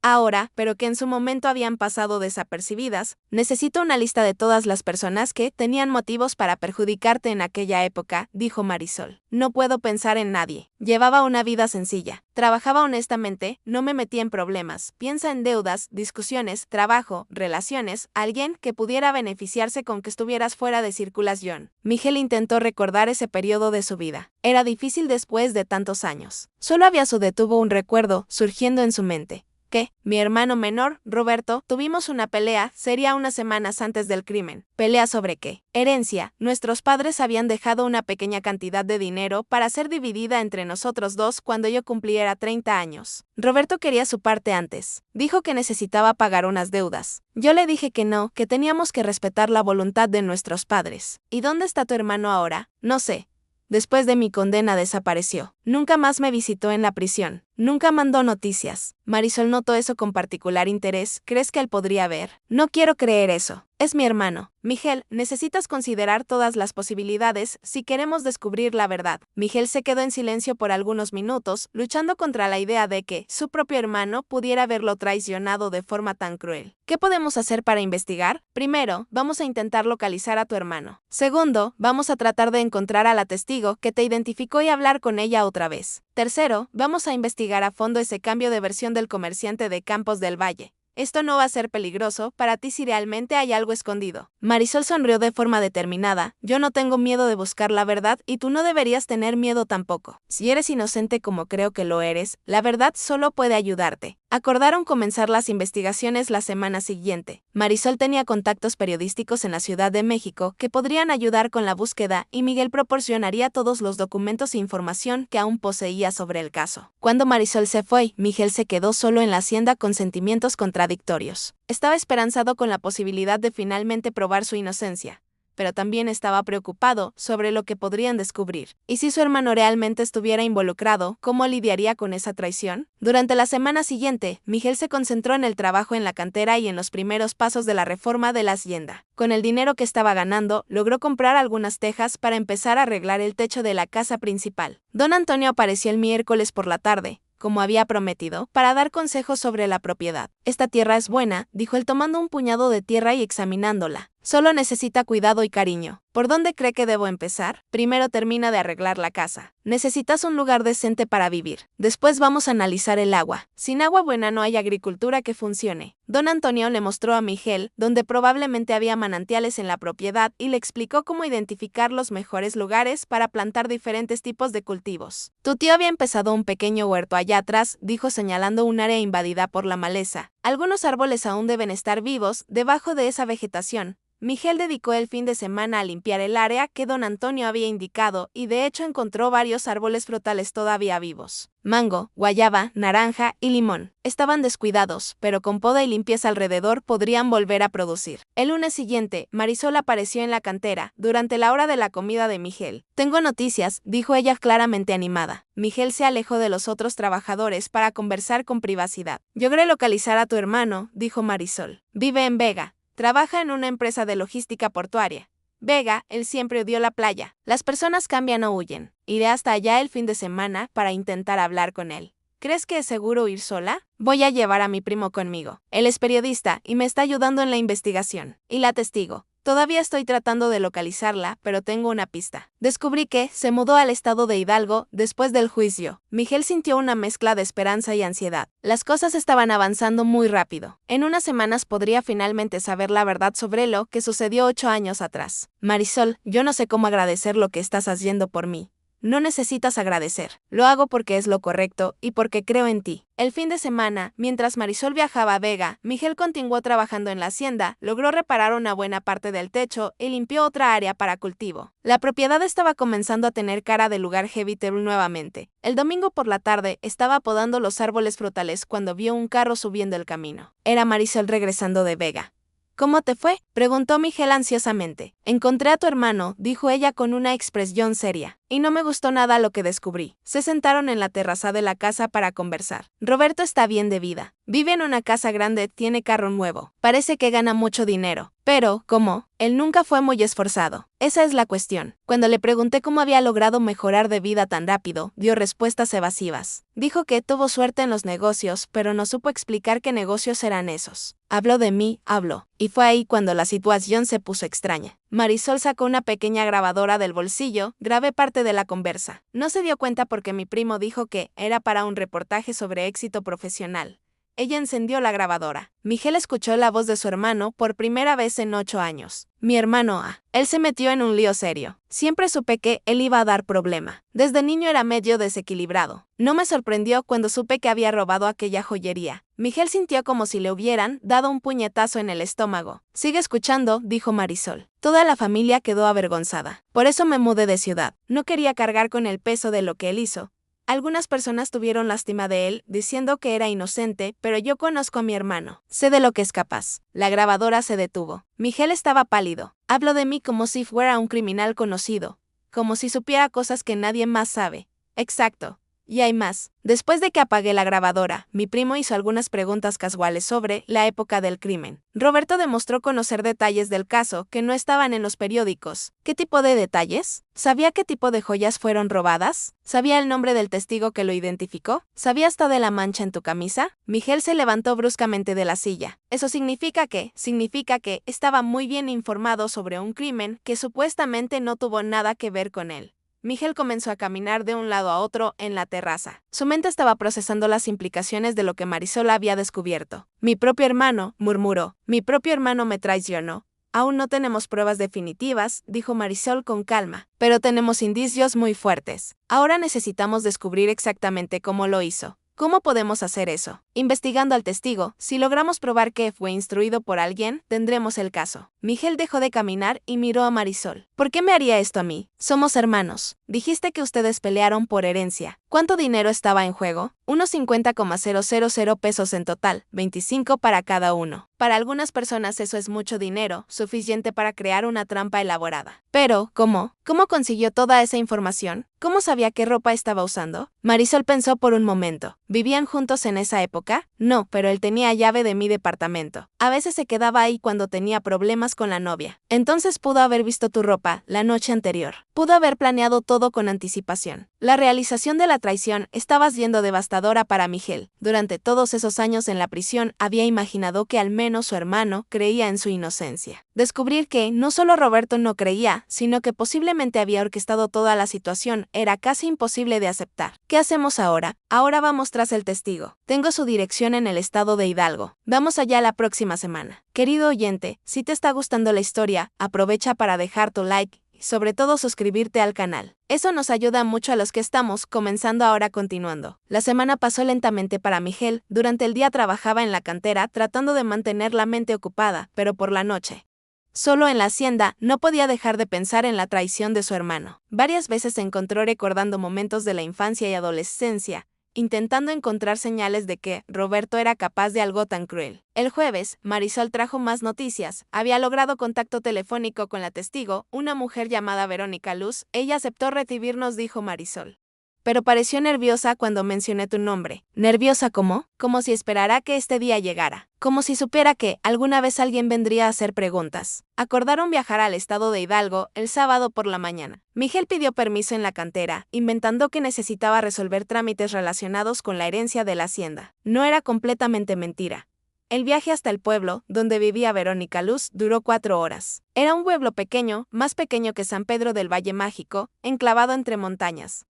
Ahora, pero que en su momento habían pasado desapercibidas, necesito una lista de todas las personas que tenían motivos para perjudicarte en aquella época, dijo Marisol. No puedo pensar en nadie. Llevaba una vida sencilla. Trabajaba honestamente, no me metía en problemas. Piensa en deudas, discusiones, trabajo, relaciones, alguien que pudiera beneficiarse con que estuvieras fuera de circulación. Miguel intentó recordar ese periodo de su vida. Era difícil después de tantos años. Solo había su detuvo un recuerdo surgiendo en su mente. Que, mi hermano menor, Roberto, tuvimos una pelea seria unas semanas antes del crimen. ¿Pelea sobre qué? Herencia. Nuestros padres habían dejado una pequeña cantidad de dinero para ser dividida entre nosotros dos cuando yo cumpliera 30 años. Roberto quería su parte antes. Dijo que necesitaba pagar unas deudas. Yo le dije que no, que teníamos que respetar la voluntad de nuestros padres. ¿Y dónde está tu hermano ahora? No sé. Después de mi condena desapareció. Nunca más me visitó en la prisión. Nunca mandó noticias. Marisol notó eso con particular interés. ¿Crees que él podría ver? No quiero creer eso. Es mi hermano. Miguel, necesitas considerar todas las posibilidades si queremos descubrir la verdad. Miguel se quedó en silencio por algunos minutos, luchando contra la idea de que su propio hermano pudiera haberlo traicionado de forma tan cruel. ¿Qué podemos hacer para investigar? Primero, vamos a intentar localizar a tu hermano. Segundo, vamos a tratar de encontrar a la testigo que te identificó y hablar con ella otra vez. Tercero, vamos a investigar a fondo ese cambio de versión del comerciante de Campos del Valle. Esto no va a ser peligroso para ti si realmente hay algo escondido. Marisol sonrió de forma determinada. Yo no tengo miedo de buscar la verdad y tú no deberías tener miedo tampoco. Si eres inocente como creo que lo eres, la verdad solo puede ayudarte. Acordaron comenzar las investigaciones la semana siguiente. Marisol tenía contactos periodísticos en la Ciudad de México que podrían ayudar con la búsqueda y Miguel proporcionaría todos los documentos e información que aún poseía sobre el caso. Cuando Marisol se fue, Miguel se quedó solo en la hacienda con sentimientos contradictorios. Estaba esperanzado con la posibilidad de finalmente probar su inocencia, pero también estaba preocupado sobre lo que podrían descubrir. ¿Y si su hermano realmente estuviera involucrado, cómo lidiaría con esa traición? Durante la semana siguiente, Miguel se concentró en el trabajo en la cantera y en los primeros pasos de la reforma de la hacienda. Con el dinero que estaba ganando, logró comprar algunas tejas para empezar a arreglar el techo de la casa principal. Don Antonio apareció el miércoles por la tarde, como había prometido, para dar consejos sobre la propiedad. Esta tierra es buena, dijo él tomando un puñado de tierra y examinándola. Solo necesita cuidado y cariño. ¿Por dónde cree que debo empezar? Primero termina de arreglar la casa. Necesitas un lugar decente para vivir. Después vamos a analizar el agua. Sin agua buena no hay agricultura que funcione. Don Antonio le mostró a Miguel donde probablemente había manantiales en la propiedad y le explicó cómo identificar los mejores lugares para plantar diferentes tipos de cultivos. Tu tío había empezado un pequeño huerto allá atrás, dijo señalando un área invadida por la maleza. Algunos árboles aún deben estar vivos debajo de esa vegetación. Miguel dedicó el fin de semana a limpiar el área que don Antonio había indicado y de hecho encontró varios árboles frutales todavía vivos. Mango, guayaba, naranja y limón. Estaban descuidados, pero con poda y limpieza alrededor podrían volver a producir. El lunes siguiente, Marisol apareció en la cantera, durante la hora de la comida de Miguel. Tengo noticias, dijo ella claramente animada. Miguel se alejó de los otros trabajadores para conversar con privacidad. Logré localizar a tu hermano, dijo Marisol. Vive en Vega. Trabaja en una empresa de logística portuaria. Vega, él siempre odió la playa. Las personas cambian o huyen. Iré hasta allá el fin de semana para intentar hablar con él. ¿Crees que es seguro ir sola? Voy a llevar a mi primo conmigo. Él es periodista y me está ayudando en la investigación. Y la testigo. Todavía estoy tratando de localizarla, pero tengo una pista. Descubrí que se mudó al estado de Hidalgo después del juicio. Miguel sintió una mezcla de esperanza y ansiedad. Las cosas estaban avanzando muy rápido. En unas semanas podría finalmente saber la verdad sobre lo que sucedió 8 años atrás. Marisol, yo no sé cómo agradecer lo que estás haciendo por mí. no necesitas agradecer. Lo hago porque es lo correcto y porque creo en ti. El fin de semana, mientras Marisol viajaba a Vega, Miguel continuó trabajando en la hacienda, logró reparar una buena parte del techo y limpió otra área para cultivo. La propiedad estaba comenzando a tener cara de lugar heavy metal nuevamente. El domingo por la tarde estaba podando los árboles frutales cuando vio un carro subiendo el camino. Era Marisol regresando de Vega. ¿Cómo te fue?, preguntó Miguel ansiosamente. Encontré a tu hermano, dijo ella con una expresión seria. Y no me gustó nada lo que descubrí. Se sentaron en la terraza de la casa para conversar. Roberto está bien de vida. Vive en una casa grande, tiene carro nuevo. Parece que gana mucho dinero. Pero, ¿cómo? Él nunca fue muy esforzado. Esa es la cuestión. Cuando le pregunté cómo había logrado mejorar de vida tan rápido, dio respuestas evasivas. Dijo que tuvo suerte en los negocios, pero no supo explicar qué negocios eran esos. Habló de mí, habló. Y fue ahí cuando la situación se puso extraña. Marisol sacó una pequeña grabadora del bolsillo, grabé parte de la conversa. No se dio cuenta porque mi primo dijo que era para un reportaje sobre éxito profesional. Ella encendió la grabadora. Miguel escuchó la voz de su hermano por primera vez en 8 años. Mi hermano él se metió en un lío serio. Siempre supe que él iba a dar problema. Desde niño era medio desequilibrado. No me sorprendió cuando supe que había robado aquella joyería. Miguel sintió como si le hubieran dado un puñetazo en el estómago. Sigue escuchando, dijo Marisol. Toda la familia quedó avergonzada. Por eso me mudé de ciudad. No quería cargar con el peso de lo que él hizo. Algunas personas tuvieron lástima de él, diciendo que era inocente, pero yo conozco a mi hermano. Sé de lo que es capaz. La grabadora se detuvo. Miguel estaba pálido. Habló de mí como si fuera un criminal conocido. Como si supiera cosas que nadie más sabe. Exacto. Y hay más. Después de que apagué la grabadora, mi primo hizo algunas preguntas casuales sobre la época del crimen. Roberto demostró conocer detalles del caso que no estaban en los periódicos. ¿Qué tipo de detalles? ¿Sabía qué tipo de joyas fueron robadas? ¿Sabía el nombre del testigo que lo identificó? ¿Sabía hasta de la mancha en tu camisa? Miguel se levantó bruscamente de la silla. Eso significa que estaba muy bien informado sobre un crimen que supuestamente no tuvo nada que ver con él. Miguel comenzó a caminar de un lado a otro en la terraza. Su mente estaba procesando las implicaciones de lo que Marisol había descubierto. Mi propio hermano, murmuró. Mi propio hermano me traicionó. Aún no tenemos pruebas definitivas, dijo Marisol con calma, pero tenemos indicios muy fuertes. Ahora necesitamos descubrir exactamente cómo lo hizo. ¿Cómo podemos hacer eso? Investigando al testigo. Si logramos probar que fue instruido por alguien, tendremos el caso. Miguel dejó de caminar y miró a Marisol. ¿Por qué me haría esto a mí? Somos hermanos. Dijiste que ustedes pelearon por herencia. ¿Cuánto dinero estaba en juego? Unos 50,000 pesos en total, 25 para cada uno. Para algunas personas eso es mucho dinero, suficiente para crear una trampa elaborada. Pero, ¿cómo? ¿Cómo consiguió toda esa información? ¿Cómo sabía qué ropa estaba usando? Marisol pensó por un momento. ¿Vivían juntos en esa época? No, pero él tenía llave de mi departamento. A veces se quedaba ahí cuando tenía problemas con la novia. Entonces pudo haber visto tu ropa la noche anterior. Pudo haber planeado todo con anticipación. La realización de la traición estaba siendo devastadora para Miguel. Durante todos esos años en la prisión había imaginado que al menos su hermano creía en su inocencia. Descubrir que no solo Roberto no creía, sino que posiblemente había orquestado toda la situación era casi imposible de aceptar. ¿Qué hacemos ahora? Ahora vamos tras el testigo. Tengo su dirección en el estado de Hidalgo. Vamos allá la próxima semana. Querido oyente, si te está gustando la historia, aprovecha para dejar tu like y sobre todo suscribirte al canal. Eso nos ayuda mucho a los que estamos comenzando ahora continuando. La semana pasó lentamente para Miguel. Durante el día trabajaba en la cantera tratando de mantener la mente ocupada, pero por la noche, solo en la hacienda, no podía dejar de pensar en la traición de su hermano. Varias veces se encontró recordando momentos de la infancia y adolescencia, intentando encontrar señales de que Roberto era capaz de algo tan cruel. El jueves, Marisol trajo más noticias. Había logrado contacto telefónico con la testigo, una mujer llamada Verónica Luz. Ella aceptó recibirnos, dijo Marisol. Pero pareció nerviosa cuando mencioné tu nombre. ¿Nerviosa cómo? Como si esperara que este día llegara. Como si supiera que alguna vez alguien vendría a hacer preguntas. Acordaron viajar al estado de Hidalgo el sábado por la mañana. Miguel pidió permiso en la cantera, inventando que necesitaba resolver trámites relacionados con la herencia de la hacienda. No era completamente mentira. El viaje hasta el pueblo, donde vivía Verónica Luz, duró 4 horas. Era un pueblo pequeño, más pequeño que San Pedro del Valle Mágico, enclavado entre montañas.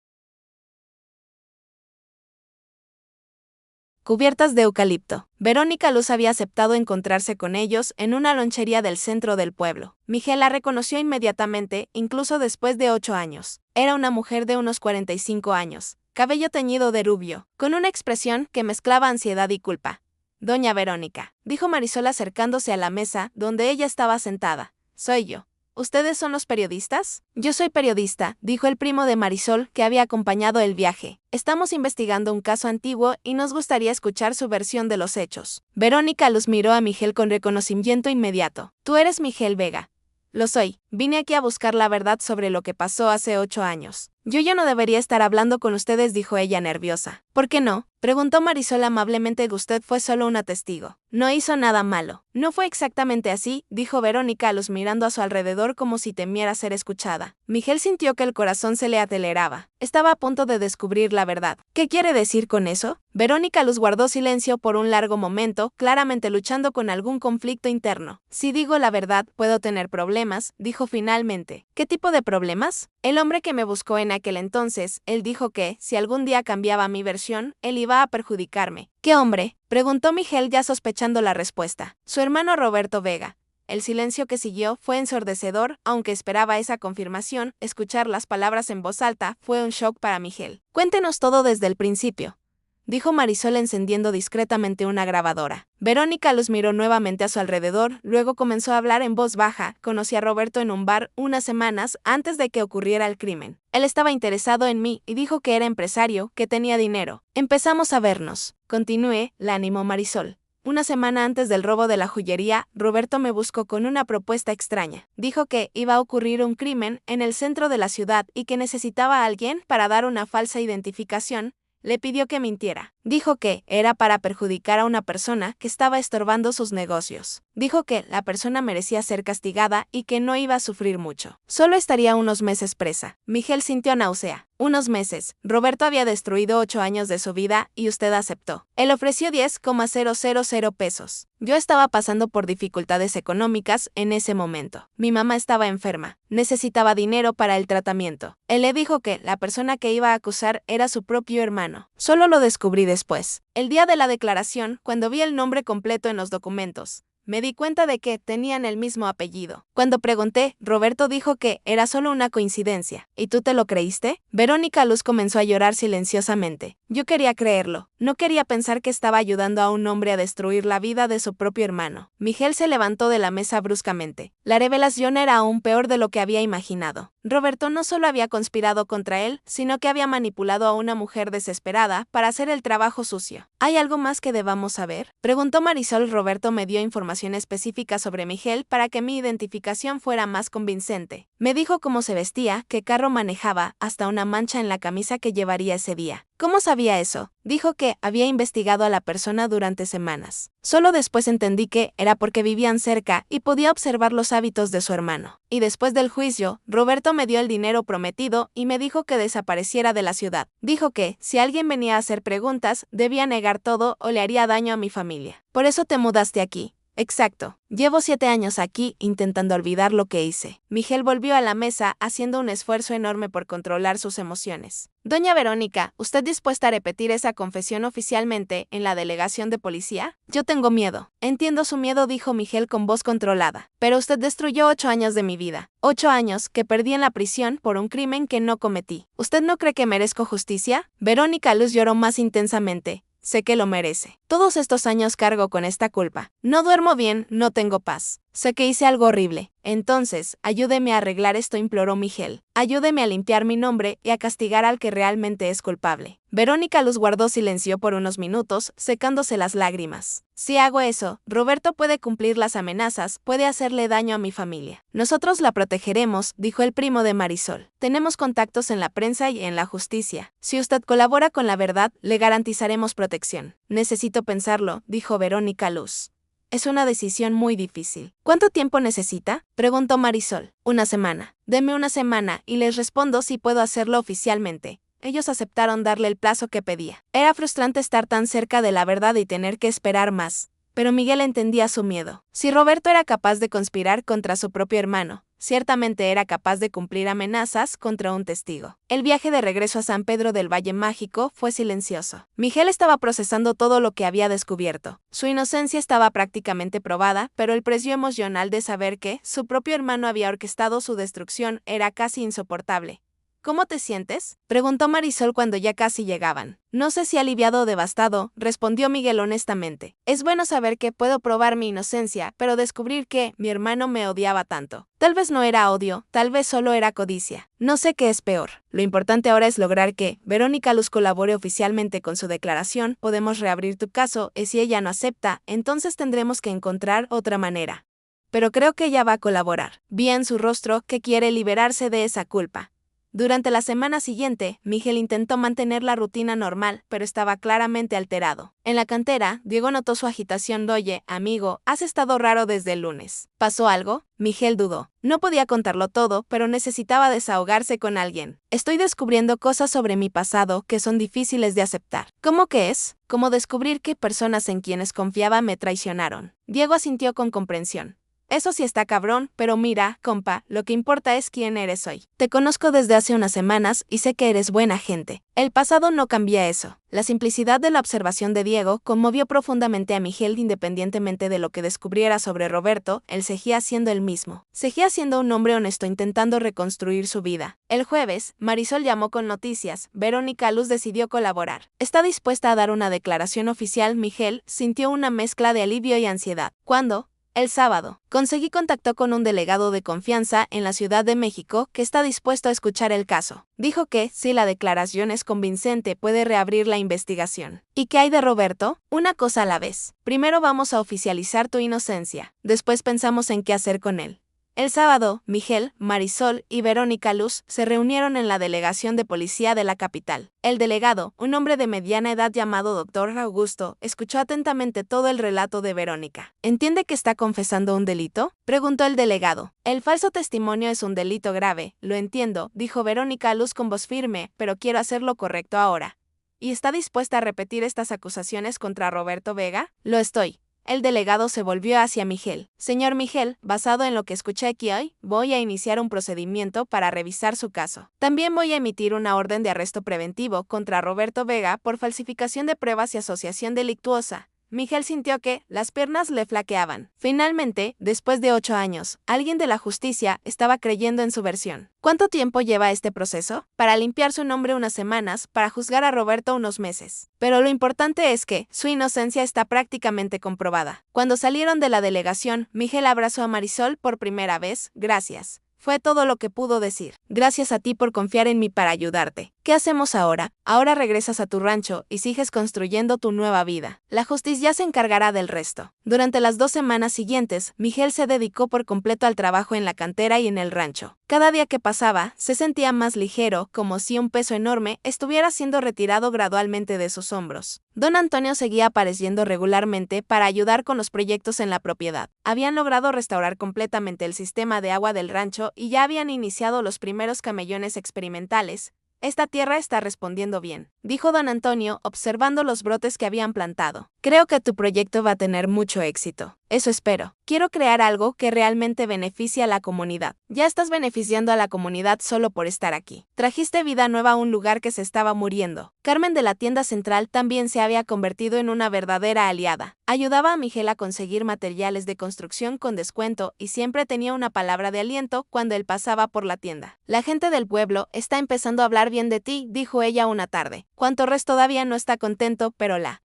cubiertas de eucalipto. Verónica Luz había aceptado encontrarse con ellos en una lonchería del centro del pueblo. Miguel la reconoció inmediatamente, incluso después de 8 años. Era una mujer de unos 45 años, cabello teñido de rubio, con una expresión que mezclaba ansiedad y culpa. Doña Verónica, dijo Marisol acercándose a la mesa donde ella estaba sentada. Soy yo. ¿Ustedes son los periodistas? Yo soy periodista, dijo el primo de Marisol que había acompañado el viaje. Estamos investigando un caso antiguo y nos gustaría escuchar su versión de los hechos. Verónica Luz miró a Miguel con reconocimiento inmediato. Tú eres Miguel Vega. Lo soy. Vine aquí a buscar la verdad sobre lo que pasó hace 8 años. Yo ya no debería estar hablando con ustedes, dijo ella nerviosa. ¿Por qué no? Preguntó Marisol amablemente. Usted fue solo una testigo. No hizo nada malo. No fue exactamente así, dijo Verónica Luz mirando a su alrededor como si temiera ser escuchada. Miguel sintió que el corazón se le aceleraba. Estaba a punto de descubrir la verdad. ¿Qué quiere decir con eso? Verónica Luz guardó silencio por un largo momento, claramente luchando con algún conflicto interno. Si digo la verdad, puedo tener problemas, dijo finalmente. ¿Qué tipo de problemas? El hombre que me buscó en aquel entonces, él dijo que, si algún día cambiaba mi versión, él iba a perjudicarme. ¿Qué hombre? Preguntó Miguel ya sospechando la respuesta. Su hermano Roberto Vega. El silencio que siguió fue ensordecedor, aunque esperaba esa confirmación, escuchar las palabras en voz alta fue un shock para Miguel. Cuéntenos todo desde el principio, dijo Marisol encendiendo discretamente una grabadora. Verónica Luz miró nuevamente a su alrededor, luego comenzó a hablar en voz baja. Conocí a Roberto en un bar unas semanas antes de que ocurriera el crimen. Él estaba interesado en mí y dijo que era empresario, que tenía dinero. Empezamos a vernos. Continúe, la animó Marisol. Una semana antes del robo de la joyería, Roberto me buscó con una propuesta extraña. Dijo que iba a ocurrir un crimen en el centro de la ciudad y que necesitaba a alguien para dar una falsa identificación. Le pidió que mintiera. Dijo que era para perjudicar a una persona que estaba estorbando sus negocios. Dijo que la persona merecía ser castigada y que no iba a sufrir mucho. Solo estaría unos meses presa. Miguel sintió náusea. Unos meses. Roberto había destruido 8 años de su vida y usted aceptó. Él ofreció 10,000 pesos. Yo estaba pasando por dificultades económicas en ese momento. Mi mamá estaba enferma. Necesitaba dinero para el tratamiento. Él le dijo que la persona que iba a acusar era su propio hermano. Solo lo descubrí después. El día de la declaración, cuando vi el nombre completo en los documentos, me di cuenta de que tenían el mismo apellido. Cuando pregunté, Roberto dijo que era solo una coincidencia. ¿Y tú te lo creíste? Verónica Luz comenzó a llorar silenciosamente. Yo quería creerlo. No quería pensar que estaba ayudando a un hombre a destruir la vida de su propio hermano. Miguel se levantó de la mesa bruscamente. La revelación era aún peor de lo que había imaginado. Roberto no solo había conspirado contra él, sino que había manipulado a una mujer desesperada para hacer el trabajo sucio. ¿Hay algo más que debamos saber? Preguntó Marisol. Roberto me dio información específica sobre Miguel para que mi identificación fuera más convincente. Me dijo cómo se vestía, qué carro manejaba, hasta una mancha en la camisa que llevaría ese día. ¿Cómo sabía eso? Dijo que había investigado a la persona durante semanas. Solo después entendí que era porque vivían cerca y podía observar los hábitos de su hermano. Y después del juicio, Roberto me dio el dinero prometido y me dijo que desapareciera de la ciudad. Dijo que, si alguien venía a hacer preguntas, debía negar todo o le haría daño a mi familia. Por eso te mudaste aquí. Exacto. Llevo 7 años aquí intentando olvidar lo que hice. Miguel volvió a la mesa haciendo un esfuerzo enorme por controlar sus emociones. Doña Verónica, ¿usted dispuesta a repetir esa confesión oficialmente en la delegación de policía? Yo tengo miedo. Entiendo su miedo, dijo Miguel con voz controlada. Pero usted destruyó 8 años de mi vida. 8 años que perdí en la prisión por un crimen que no cometí. ¿Usted no cree que merezco justicia? Verónica Luz lloró más intensamente. Sé que lo merece. Todos estos años cargo con esta culpa. No duermo bien, no tengo paz. Sé que hice algo horrible. Entonces, ayúdeme a arreglar esto, imploró Miguel. Ayúdeme a limpiar mi nombre y a castigar al que realmente es culpable. Verónica Luz guardó silencio por unos minutos, secándose las lágrimas. Si hago eso, Roberto puede cumplir las amenazas, puede hacerle daño a mi familia. Nosotros la protegeremos, dijo el primo de Marisol. Tenemos contactos en la prensa y en la justicia. Si usted colabora con la verdad, le garantizaremos protección. Necesito pensarlo, dijo Verónica Luz. Es una decisión muy difícil. ¿Cuánto tiempo necesita? Preguntó Marisol. 1 semana. Deme 1 semana y les respondo si puedo hacerlo oficialmente. Ellos aceptaron darle el plazo que pedía. Era frustrante estar tan cerca de la verdad y tener que esperar más. Pero Miguel entendía su miedo. Si Roberto era capaz de conspirar contra su propio hermano, ciertamente era capaz de cumplir amenazas contra un testigo. El viaje de regreso a San Pedro del Valle Mágico fue silencioso. Miguel estaba procesando todo lo que había descubierto. Su inocencia estaba prácticamente probada, pero el precio emocional de saber que su propio hermano había orquestado su destrucción era casi insoportable. ¿Cómo te sientes?, preguntó Marisol cuando ya casi llegaban. No sé si aliviado o devastado, respondió Miguel honestamente. Es bueno saber que puedo probar mi inocencia, pero descubrir que mi hermano me odiaba tanto. Tal vez no era odio, tal vez solo era codicia. No sé qué es peor. Lo importante ahora es lograr que Verónica Luz colabore oficialmente con su declaración. Podemos reabrir tu caso, y si ella no acepta, entonces tendremos que encontrar otra manera. Pero creo que ella va a colaborar. Vi en su rostro que quiere liberarse de esa culpa. Durante la semana siguiente, Miguel intentó mantener la rutina normal, pero estaba claramente alterado. En la cantera, Diego notó su agitación. Oye, amigo, has estado raro desde el lunes. ¿Pasó algo? Miguel dudó. No podía contarlo todo, pero necesitaba desahogarse con alguien. Estoy descubriendo cosas sobre mi pasado que son difíciles de aceptar. ¿Cómo que es? Como descubrir que personas en quienes confiaba me traicionaron. Diego asintió con comprensión. Eso sí está cabrón, pero mira, compa, lo que importa es quién eres hoy. Te conozco desde hace unas semanas y sé que eres buena gente. El pasado no cambia eso. La simplicidad de la observación de Diego conmovió profundamente a Miguel. Independientemente de lo que descubriera sobre Roberto, él seguía siendo el mismo. Seguía siendo un hombre honesto intentando reconstruir su vida. El jueves, Marisol llamó con noticias. Verónica Luz decidió colaborar. Está dispuesta a dar una declaración oficial. Miguel sintió una mezcla de alivio y ansiedad. ¿Cuándo? El sábado, conseguí contacto con un delegado de confianza en la Ciudad de México que está dispuesto a escuchar el caso. Dijo que, si la declaración es convincente, puede reabrir la investigación. ¿Y qué hay de Roberto? Una cosa a la vez. Primero vamos a oficializar tu inocencia. Después pensamos en qué hacer con él. El sábado, Miguel, Marisol y Verónica Luz se reunieron en la delegación de policía de la capital. El delegado, un hombre de mediana edad llamado Dr. Augusto, escuchó atentamente todo el relato de Verónica. ¿Entiende que está confesando un delito?, preguntó el delegado. El falso testimonio es un delito grave, lo entiendo, dijo Verónica Luz con voz firme, pero quiero hacer lo correcto ahora. ¿Y está dispuesta a repetir estas acusaciones contra Roberto Vega? Lo estoy. El delegado se volvió hacia Miguel. Señor Miguel, basado en lo que escuché aquí hoy, voy a iniciar un procedimiento para revisar su caso. También voy a emitir una orden de arresto preventivo contra Roberto Vega por falsificación de pruebas y asociación delictuosa. Miguel sintió que las piernas le flaqueaban. Finalmente, después de 8 años, alguien de la justicia estaba creyendo en su versión. ¿Cuánto tiempo lleva este proceso? Para limpiar su nombre unas semanas, para juzgar a Roberto unos meses. Pero lo importante es que su inocencia está prácticamente comprobada. Cuando salieron de la delegación, Miguel abrazó a Marisol por primera vez. Gracias. Fue todo lo que pudo decir. Gracias a ti por confiar en mí para ayudarte. ¿Qué hacemos ahora? Ahora regresas a tu rancho y sigues construyendo tu nueva vida. La justicia se encargará del resto. Durante las 2 semanas siguientes, Miguel se dedicó por completo al trabajo en la cantera y en el rancho. Cada día que pasaba, se sentía más ligero, como si un peso enorme estuviera siendo retirado gradualmente de sus hombros. Don Antonio seguía apareciendo regularmente para ayudar con los proyectos en la propiedad. Habían logrado restaurar completamente el sistema de agua del rancho y ya habían iniciado los primeros camellones experimentales. Esta tierra está respondiendo bien, dijo don Antonio, observando los brotes que habían plantado. Creo que tu proyecto va a tener mucho éxito. Eso espero. Quiero crear algo que realmente beneficie a la comunidad. Ya estás beneficiando a la comunidad solo por estar aquí. Trajiste vida nueva a un lugar que se estaba muriendo. Carmen de la tienda central también se había convertido en una verdadera aliada. Ayudaba a Miguel a conseguir materiales de construcción con descuento y siempre tenía una palabra de aliento cuando él pasaba por la tienda. La gente del pueblo está empezando a hablar bien de ti, dijo ella una tarde. Cuanto Torres todavía no está contento, pero la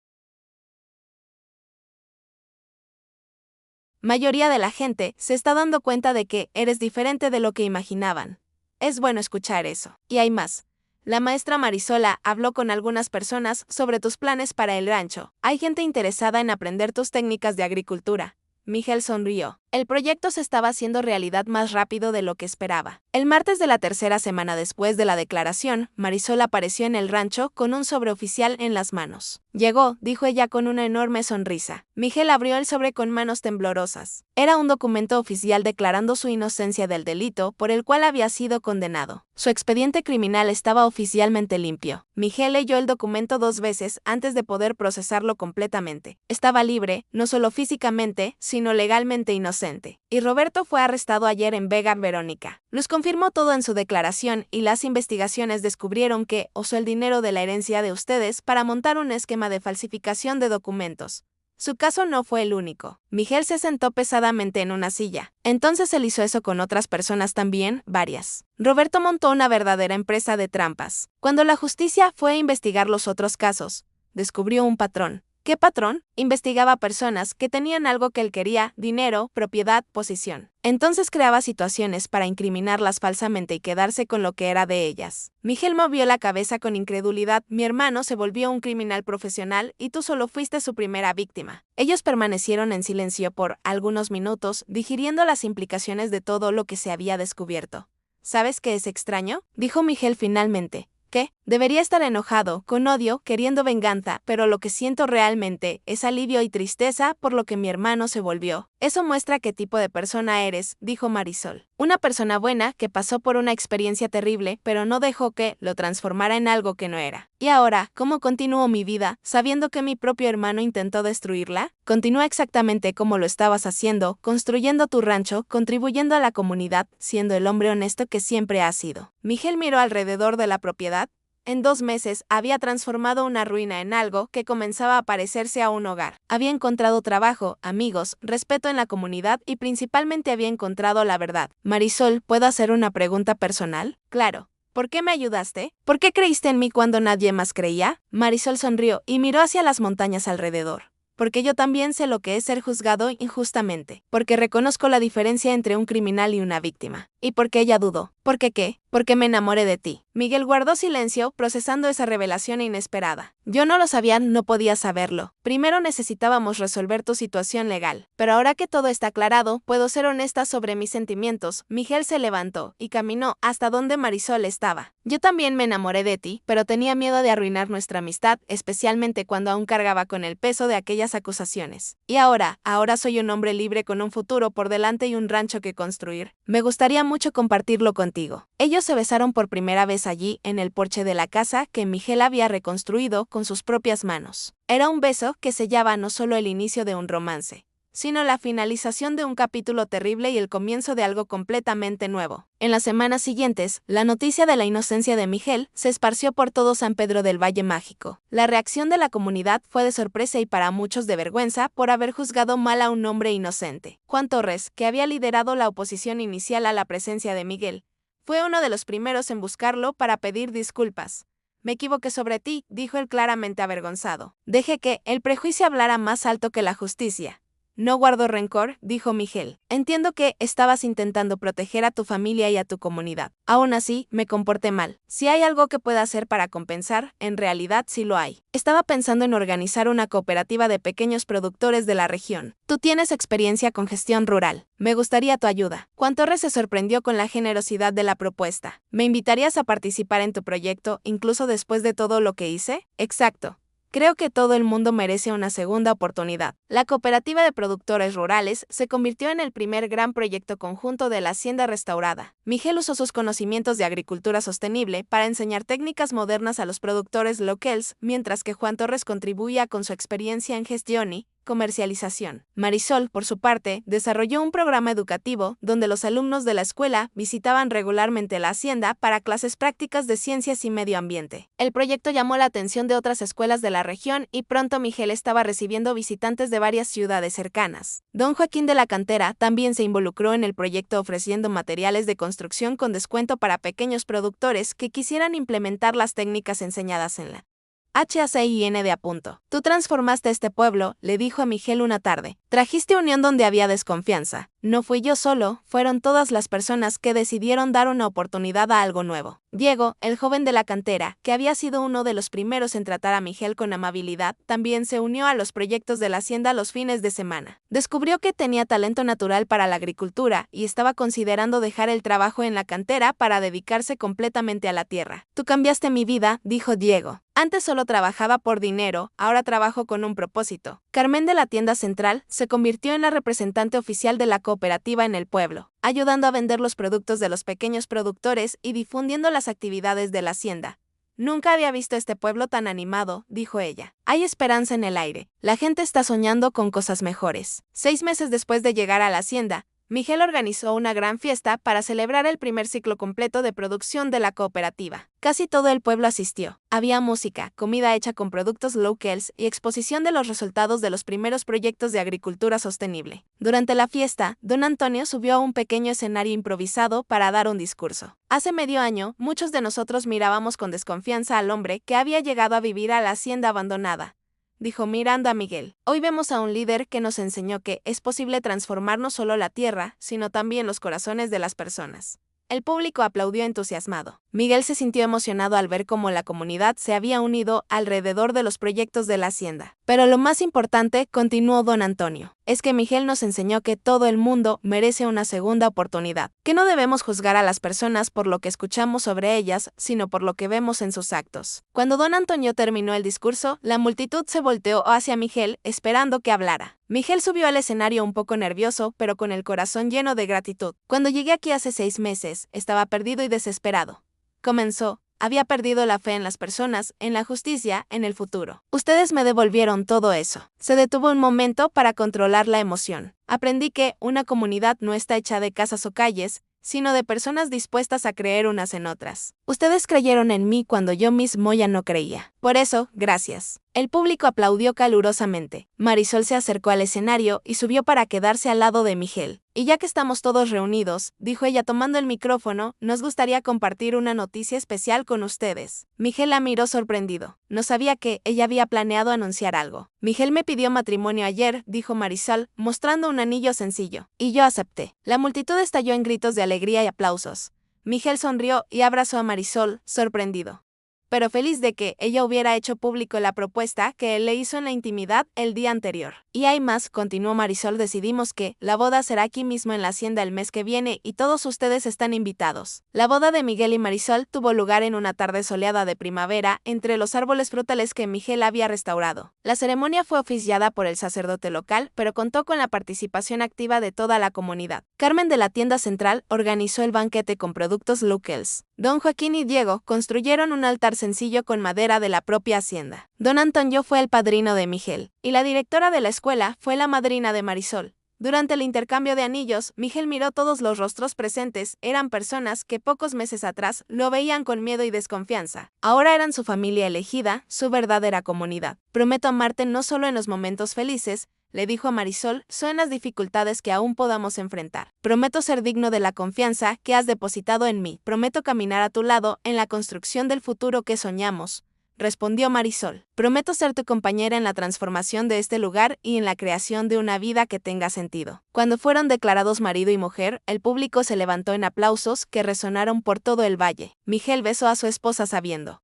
mayoría de la gente se está dando cuenta de que eres diferente de lo que imaginaban. Es bueno escuchar eso. Y hay más. La maestra Marisola habló con algunas personas sobre tus planes para el rancho. Hay gente interesada en aprender tus técnicas de agricultura. Miguel sonrió. El proyecto se estaba haciendo realidad más rápido de lo que esperaba. El martes de la tercera semana después de la declaración, Marisol apareció en el rancho con un sobre oficial en las manos. Llegó, dijo ella con una enorme sonrisa. Miguel abrió el sobre con manos temblorosas. Era un documento oficial declarando su inocencia del delito por el cual había sido condenado. Su expediente criminal estaba oficialmente limpio. Miguel leyó el documento 2 veces antes de poder procesarlo completamente. Estaba libre, no solo físicamente, sino legalmente inocente. inocente. Y Roberto fue arrestado ayer en Vega, Verónica. Luz confirmó todo en su declaración y las investigaciones descubrieron que usó el dinero de la herencia de ustedes para montar un esquema de falsificación de documentos. Su caso no fue el único. Miguel se sentó pesadamente en una silla. Entonces él hizo eso con otras personas también, varias. Roberto montó una verdadera empresa de trampas. Cuando la justicia fue a investigar los otros casos, descubrió un patrón. ¿Qué patrón? Investigaba personas que tenían algo que él quería: dinero, propiedad, posición. Entonces creaba situaciones para incriminarlas falsamente y quedarse con lo que era de ellas. Miguel movió la cabeza con incredulidad. Mi hermano se volvió un criminal profesional y tú solo fuiste su primera víctima. Ellos permanecieron en silencio por algunos minutos, digiriendo las implicaciones de todo lo que se había descubierto. ¿Sabes qué es extraño?, dijo Miguel finalmente. ¿Qué? Debería estar enojado, con odio, queriendo venganza, pero lo que siento realmente es alivio y tristeza por lo que mi hermano se volvió. Eso muestra qué tipo de persona eres, dijo Marisol. Una persona buena que pasó por una experiencia terrible, pero no dejó que lo transformara en algo que no era. Y ahora, ¿cómo continúo mi vida, sabiendo que mi propio hermano intentó destruirla? Continúa exactamente como lo estabas haciendo, construyendo tu rancho, contribuyendo a la comunidad, siendo el hombre honesto que siempre has sido. Miguel miró alrededor de la propiedad. En 2 meses había transformado una ruina en algo que comenzaba a parecerse a un hogar. Había encontrado trabajo, amigos, respeto en la comunidad y principalmente había encontrado la verdad. Marisol, ¿puedo hacer una pregunta personal? Claro. ¿Por qué me ayudaste? ¿Por qué creíste en mí cuando nadie más creía? Marisol sonrió y miró hacia las montañas alrededor. Porque yo también sé lo que es ser juzgado injustamente. Porque reconozco la diferencia entre un criminal y una víctima. Y porque ella dudó. ¿Por qué qué? Porque me enamoré de ti. Miguel guardó silencio, procesando esa revelación inesperada. Yo no lo sabía, no podía saberlo. Primero necesitábamos resolver tu situación legal. Pero ahora que todo está aclarado, puedo ser honesta sobre mis sentimientos. Miguel se levantó y caminó hasta donde Marisol estaba. Yo también me enamoré de ti, pero tenía miedo de arruinar nuestra amistad, especialmente cuando aún cargaba con el peso de aquellas acusaciones. Y ahora soy un hombre libre con un futuro por delante y un rancho que construir. Me gustaría mucho compartirlo contigo. Ellos se besaron por primera vez allí, en el porche de la casa que Miguel había reconstruido con sus propias manos. Era un beso que sellaba no solo el inicio de un romance, sino la finalización de un capítulo terrible y el comienzo de algo completamente nuevo. En las semanas siguientes, la noticia de la inocencia de Miguel se esparció por todo San Pedro del Valle Mágico. La reacción de la comunidad fue de sorpresa y para muchos de vergüenza por haber juzgado mal a un hombre inocente. Juan Torres, que había liderado la oposición inicial a la presencia de Miguel, fue uno de los primeros en buscarlo para pedir disculpas. Me equivoqué sobre ti, dijo él claramente avergonzado. Dejé que el prejuicio hablara más alto que la justicia. No guardo rencor, dijo Miguel. Entiendo que estabas intentando proteger a tu familia y a tu comunidad. Aún así, me comporté mal. Si hay algo que pueda hacer para compensar, en realidad sí lo hay. Estaba pensando en organizar una cooperativa de pequeños productores de la región. Tú tienes experiencia con gestión rural. Me gustaría tu ayuda. Juan Torres se sorprendió con la generosidad de la propuesta. ¿Me invitarías a participar en tu proyecto, incluso después de todo lo que hice? Exacto. Creo que todo el mundo merece una segunda oportunidad. La cooperativa de productores rurales se convirtió en el primer gran proyecto conjunto de la hacienda restaurada. Miguel usó sus conocimientos de agricultura sostenible para enseñar técnicas modernas a los productores locales, mientras que Juan Torres contribuía con su experiencia en gestión y comercialización. Marisol, por su parte, desarrolló un programa educativo donde los alumnos de la escuela visitaban regularmente la hacienda para clases prácticas de ciencias y medio ambiente. El proyecto llamó la atención de otras escuelas de la región y pronto Miguel estaba recibiendo visitantes de varias ciudades cercanas. Don Joaquín de la Cantera también se involucró en el proyecto ofreciendo materiales de construcción con descuento para pequeños productores que quisieran implementar las técnicas enseñadas en la HACIN de apunto. Tú transformaste este pueblo, le dijo a Miguel una tarde. Trajiste unión donde había desconfianza. No fui yo solo, fueron todas las personas que decidieron dar una oportunidad a algo nuevo. Diego, el joven de la cantera, que había sido uno de los primeros en tratar a Miguel con amabilidad, también se unió a los proyectos de la hacienda los fines de semana. Descubrió que tenía talento natural para la agricultura y estaba considerando dejar el trabajo en la cantera para dedicarse completamente a la tierra. Tú cambiaste mi vida, dijo Diego. Antes solo trabajaba por dinero, ahora trabajo con un propósito. Carmen de la tienda central se convirtió en la representante oficial de la cooperativa en el pueblo, ayudando a vender los productos de los pequeños productores y difundiendo las actividades de la hacienda. Nunca había visto este pueblo tan animado, dijo ella. Hay esperanza en el aire. La gente está soñando con cosas mejores. 6 meses después de llegar a la hacienda, Miguel organizó una gran fiesta para celebrar el primer ciclo completo de producción de la cooperativa. Casi todo el pueblo asistió. Había música, comida hecha con productos locales y exposición de los resultados de los primeros proyectos de agricultura sostenible. Durante la fiesta, don Antonio subió a un pequeño escenario improvisado para dar un discurso. Hace medio año, muchos de nosotros mirábamos con desconfianza al hombre que había llegado a vivir a la hacienda abandonada, dijo mirando a Miguel. Hoy vemos a un líder que nos enseñó que es posible transformar no solo la tierra, sino también los corazones de las personas. El público aplaudió entusiasmado. Miguel se sintió emocionado al ver cómo la comunidad se había unido alrededor de los proyectos de la hacienda. Pero lo más importante, continuó don Antonio, es que Miguel nos enseñó que todo el mundo merece una segunda oportunidad, que no debemos juzgar a las personas por lo que escuchamos sobre ellas, sino por lo que vemos en sus actos. Cuando don Antonio terminó el discurso, la multitud se volteó hacia Miguel esperando que hablara. Miguel subió al escenario un poco nervioso, pero con el corazón lleno de gratitud. Cuando llegué aquí hace 6 meses, estaba perdido y desesperado. Comenzó. Había perdido la fe en las personas, en la justicia, en el futuro. Ustedes me devolvieron todo eso. Se detuvo un momento para controlar la emoción. Aprendí que una comunidad no está hecha de casas o calles, sino de personas dispuestas a creer unas en otras. Ustedes creyeron en mí cuando yo mismo ya no creía. Por eso, gracias. El público aplaudió calurosamente. Marisol se acercó al escenario y subió para quedarse al lado de Miguel. Y ya que estamos todos reunidos, dijo ella tomando el micrófono, nos gustaría compartir una noticia especial con ustedes. Miguel la miró sorprendido. No sabía que ella había planeado anunciar algo. Miguel me pidió matrimonio ayer, dijo Marisol, mostrando un anillo sencillo. Y yo acepté. La multitud estalló en gritos de alegría y aplausos. Miguel sonrió y abrazó a Marisol, sorprendido, pero feliz de que ella hubiera hecho público la propuesta que él le hizo en la intimidad el día anterior. Y hay más, continuó Marisol, decidimos que la boda será aquí mismo en la hacienda el mes que viene y todos ustedes están invitados. La boda de Miguel y Marisol tuvo lugar en una tarde soleada de primavera entre los árboles frutales que Miguel había restaurado. La ceremonia fue oficiada por el sacerdote local, pero contó con la participación activa de toda la comunidad. Carmen de la tienda central organizó el banquete con productos locales. Don Joaquín y Diego construyeron un altar sencillo con madera de la propia hacienda. Don Antonio fue el padrino de Miguel, y la directora de la escuela fue la madrina de Marisol. Durante el intercambio de anillos, Miguel miró todos los rostros presentes, eran personas que pocos meses atrás lo veían con miedo y desconfianza. Ahora eran su familia elegida, su verdadera comunidad. Prometo amarte no solo en los momentos felices, le dijo a Marisol, son las dificultades que aún podamos enfrentar. Prometo ser digno de la confianza que has depositado en mí. Prometo caminar a tu lado en la construcción del futuro que soñamos, respondió Marisol. Prometo ser tu compañera en la transformación de este lugar y en la creación de una vida que tenga sentido. Cuando fueron declarados marido y mujer, el público se levantó en aplausos que resonaron por todo el valle. Miguel besó a su esposa sabiendo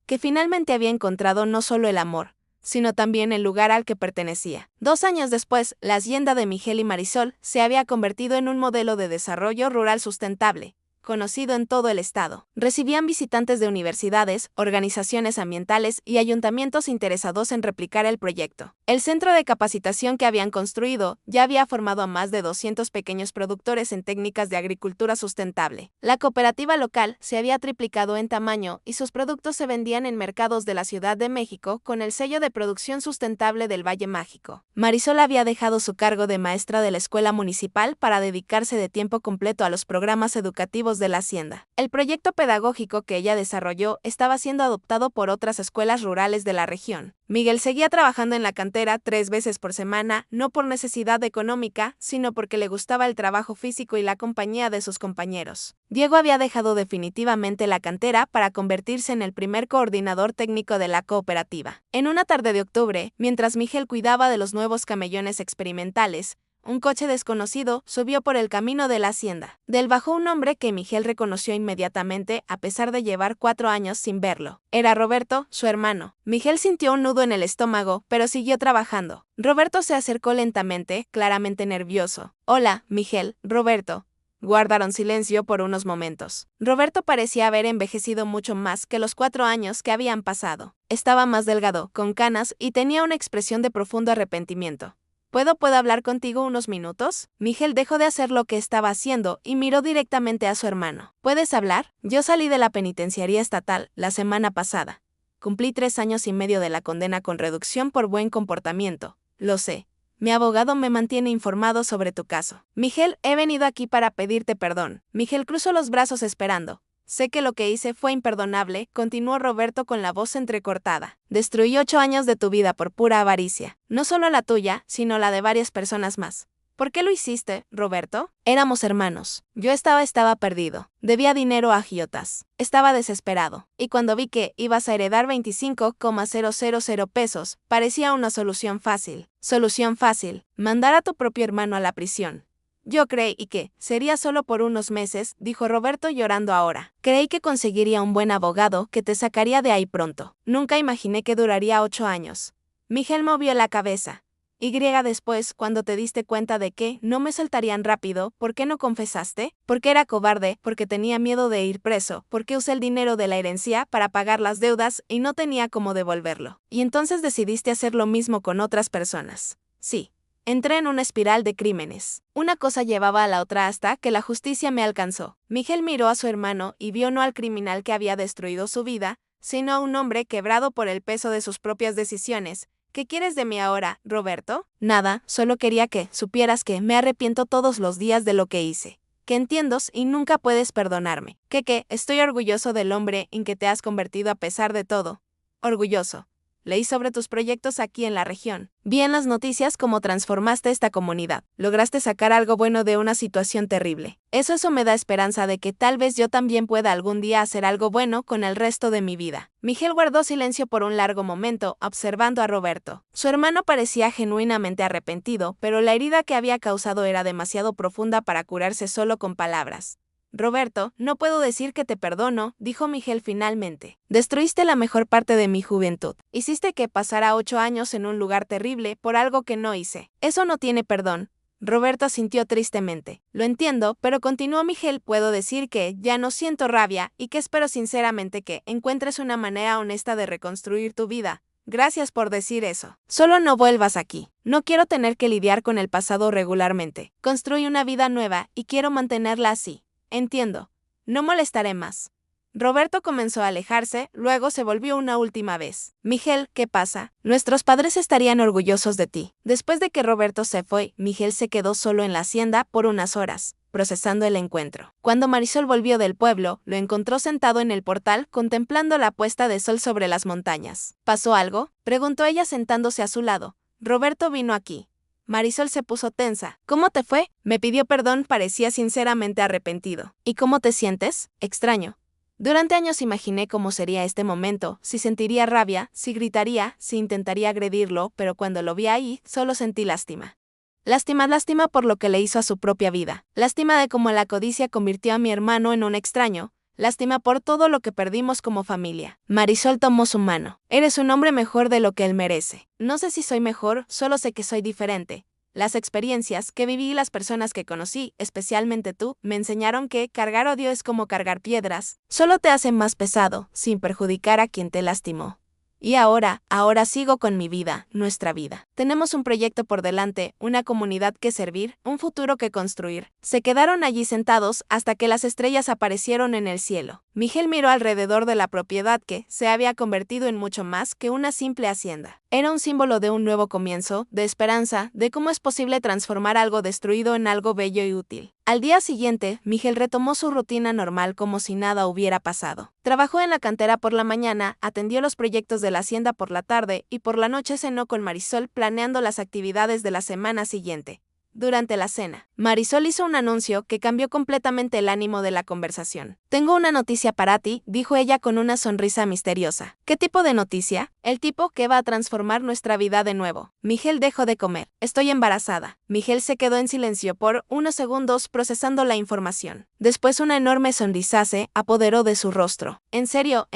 que finalmente había encontrado no solo el amor, sino también el lugar al que pertenecía. 2 años después, la hacienda de Miguel y Marisol se había convertido en un modelo de desarrollo rural sustentable, conocido en todo el estado. Recibían visitantes de universidades, organizaciones ambientales y ayuntamientos interesados en replicar el proyecto. El centro de capacitación que habían construido ya había formado a más de 200 pequeños productores en técnicas de agricultura sustentable. La cooperativa local se había triplicado en tamaño y sus productos se vendían en mercados de la Ciudad de México con el sello de producción sustentable del Valle Mágico. Marisol había dejado su cargo de maestra de la escuela municipal para dedicarse de tiempo completo a los programas educativos de la hacienda. El proyecto pedagógico que ella desarrolló estaba siendo adoptado por otras escuelas rurales de la región. Miguel seguía trabajando en la cantera 3 veces por semana, no por necesidad económica, sino porque le gustaba el trabajo físico y la compañía de sus compañeros. Diego había dejado definitivamente la cantera para convertirse en el primer coordinador técnico de la cooperativa. En una tarde de octubre, mientras Miguel cuidaba de los nuevos camellones experimentales, un coche desconocido subió por el camino de la hacienda. Del bajó un hombre que Miguel reconoció inmediatamente a pesar de llevar 4 años sin verlo. Era Roberto, su hermano. Miguel sintió un nudo en el estómago, pero siguió trabajando. Roberto se acercó lentamente, claramente nervioso. Hola, Miguel, Roberto. Guardaron silencio por unos momentos. Roberto parecía haber envejecido mucho más que los 4 años que habían pasado. Estaba más delgado, con canas y tenía una expresión de profundo arrepentimiento. ¿Puedo hablar contigo unos minutos? Miguel dejó de hacer lo que estaba haciendo y miró directamente a su hermano. ¿Puedes hablar? Yo salí de la penitenciaría estatal la semana pasada. Cumplí 3 años y medio de la condena con reducción por buen comportamiento. Lo sé. Mi abogado me mantiene informado sobre tu caso. Miguel, he venido aquí para pedirte perdón. Miguel cruzó los brazos esperando. Sé que lo que hice fue imperdonable, continuó Roberto con la voz entrecortada. Destruí 8 años de tu vida por pura avaricia. No solo la tuya, sino la de varias personas más. ¿Por qué lo hiciste, Roberto? Éramos hermanos. Yo estaba perdido. Debía dinero a agiotas. Estaba desesperado. Y cuando vi que ibas a heredar 25,000 pesos, parecía una solución fácil. Solución fácil. Mandar a tu propio hermano a la prisión. Yo creí que sería solo por unos meses, dijo Roberto llorando ahora. Creí que conseguiría un buen abogado que te sacaría de ahí pronto. Nunca imaginé que duraría 8 años. Miguel movió la cabeza. Y después, cuando te diste cuenta de que no me soltarían rápido, ¿por qué no confesaste? Porque era cobarde, porque tenía miedo de ir preso, porque usé el dinero de la herencia para pagar las deudas y no tenía cómo devolverlo. Y entonces decidiste hacer lo mismo con otras personas. Sí. Entré en una espiral de crímenes. Una cosa llevaba a la otra hasta que la justicia me alcanzó. Miguel miró a su hermano y vio no al criminal que había destruido su vida, sino a un hombre quebrado por el peso de sus propias decisiones. ¿Qué quieres de mí ahora, Roberto? Nada, solo quería que supieras que me arrepiento todos los días de lo que hice. Que entiendes y nunca puedes perdonarme. Que estoy orgulloso del hombre en que te has convertido a pesar de todo. Orgulloso. Leí sobre tus proyectos aquí en la región. Vi en las noticias cómo transformaste esta comunidad. Lograste sacar algo bueno de una situación terrible. Eso me da esperanza de que tal vez yo también pueda algún día hacer algo bueno con el resto de mi vida. Miguel guardó silencio por un largo momento, observando a Roberto. Su hermano parecía genuinamente arrepentido, pero la herida que había causado era demasiado profunda para curarse solo con palabras. Roberto, no puedo decir que te perdono, dijo Miguel finalmente. Destruiste la mejor parte de mi juventud. Hiciste que pasara 8 años en un lugar terrible por algo que no hice. Eso no tiene perdón. Roberto asintió tristemente. Lo entiendo, pero continuó Miguel, puedo decir que ya no siento rabia y que espero sinceramente que encuentres una manera honesta de reconstruir tu vida. Gracias por decir eso. Solo no vuelvas aquí. No quiero tener que lidiar con el pasado regularmente. Construí una vida nueva y quiero mantenerla así. Entiendo. No molestaré más. Roberto comenzó a alejarse, luego se volvió una última vez. Miguel, ¿qué pasa? Nuestros padres estarían orgullosos de ti. Después de que Roberto se fue, Miguel se quedó solo en la hacienda por unas horas, procesando el encuentro. Cuando Marisol volvió del pueblo, lo encontró sentado en el portal, contemplando la puesta de sol sobre las montañas. ¿Pasó algo?, preguntó ella sentándose a su lado. Roberto vino aquí. Marisol se puso tensa. ¿Cómo te fue? Me pidió perdón, parecía sinceramente arrepentido. ¿Y cómo te sientes? Extraño. Durante años imaginé cómo sería este momento, si sentiría rabia, si gritaría, si intentaría agredirlo, pero cuando lo vi ahí, solo sentí lástima. Lástima por lo que le hizo a su propia vida. Lástima de cómo la codicia convirtió a mi hermano en un extraño. Lástima por todo lo que perdimos como familia. Marisol tomó su mano. Eres un hombre mejor de lo que él merece. No sé si soy mejor, solo sé que soy diferente. Las experiencias que viví y las personas que conocí, especialmente tú, me enseñaron que cargar odio es como cargar piedras. Solo te hace más pesado, sin perjudicar a quien te lastimó. Y ahora sigo con mi vida, nuestra vida. Tenemos un proyecto por delante, una comunidad que servir, un futuro que construir. Se quedaron allí sentados hasta que las estrellas aparecieron en el cielo. Miguel miró alrededor de la propiedad que se había convertido en mucho más que una simple hacienda. Era un símbolo de un nuevo comienzo, de esperanza, de cómo es posible transformar algo destruido en algo bello y útil. Al día siguiente, Miguel retomó su rutina normal como si nada hubiera pasado. Trabajó en la cantera por la mañana, atendió los proyectos de la hacienda por la tarde y por la noche cenó con Marisol planeando las actividades de la semana siguiente. Durante la cena, Marisol hizo un anuncio que cambió completamente el ánimo de la conversación. Tengo una noticia para ti, dijo ella con una sonrisa misteriosa. ¿Qué tipo de noticia? El tipo que va a transformar nuestra vida de nuevo. Miguel dejó de comer. Estoy embarazada. Miguel se quedó en silencio por unos segundos procesando la información. Después una enorme sonrisa se apoderó de su rostro. En serio,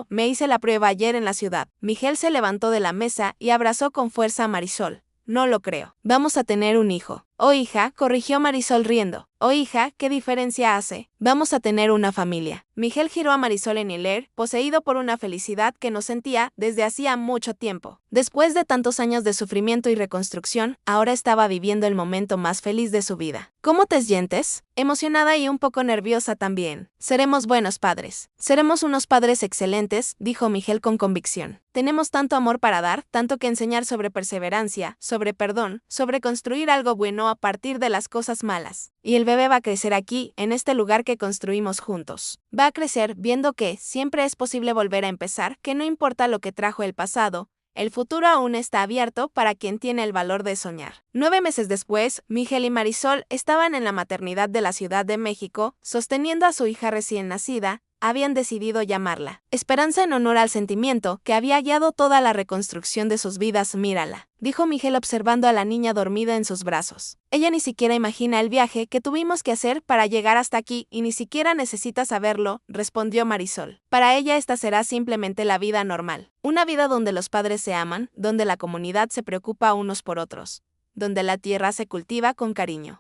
me hice la prueba ayer en la ciudad. Miguel se levantó de la mesa y abrazó con fuerza a Marisol. No lo creo. Vamos a tener un hijo. Oh hija, corrigió Marisol riendo. Oh hija, ¿qué diferencia hace? Vamos a tener una familia. Miguel giró a Marisol en el aire, poseído por una felicidad que no sentía desde hacía mucho tiempo. Después de tantos años de sufrimiento y reconstrucción, ahora estaba viviendo el momento más feliz de su vida. ¿Cómo te sientes? Emocionada y un poco nerviosa también. Seremos buenos padres. Seremos unos padres excelentes, dijo Miguel con convicción. Tenemos tanto amor para dar, tanto que enseñar sobre perseverancia, sobre perdón, sobre construir algo bueno a partir de las cosas malas. Y el bebé va a crecer aquí, en este lugar que construimos juntos. Va a crecer viendo que siempre es posible volver a empezar, que no importa lo que trajo el pasado, el futuro aún está abierto para quien tiene el valor de soñar. 9 meses después, Miguel y Marisol estaban en la maternidad de la Ciudad de México, sosteniendo a su hija recién nacida. Habían decidido llamarla Esperanza en honor al sentimiento que había guiado toda la reconstrucción de sus vidas. Mírala, dijo Miguel observando a la niña dormida en sus brazos. Ella ni siquiera imagina el viaje que tuvimos que hacer para llegar hasta aquí y ni siquiera necesita saberlo, respondió Marisol. Para ella esta será simplemente la vida normal. Una vida donde los padres se aman, donde la comunidad se preocupa unos por otros, donde la tierra se cultiva con cariño.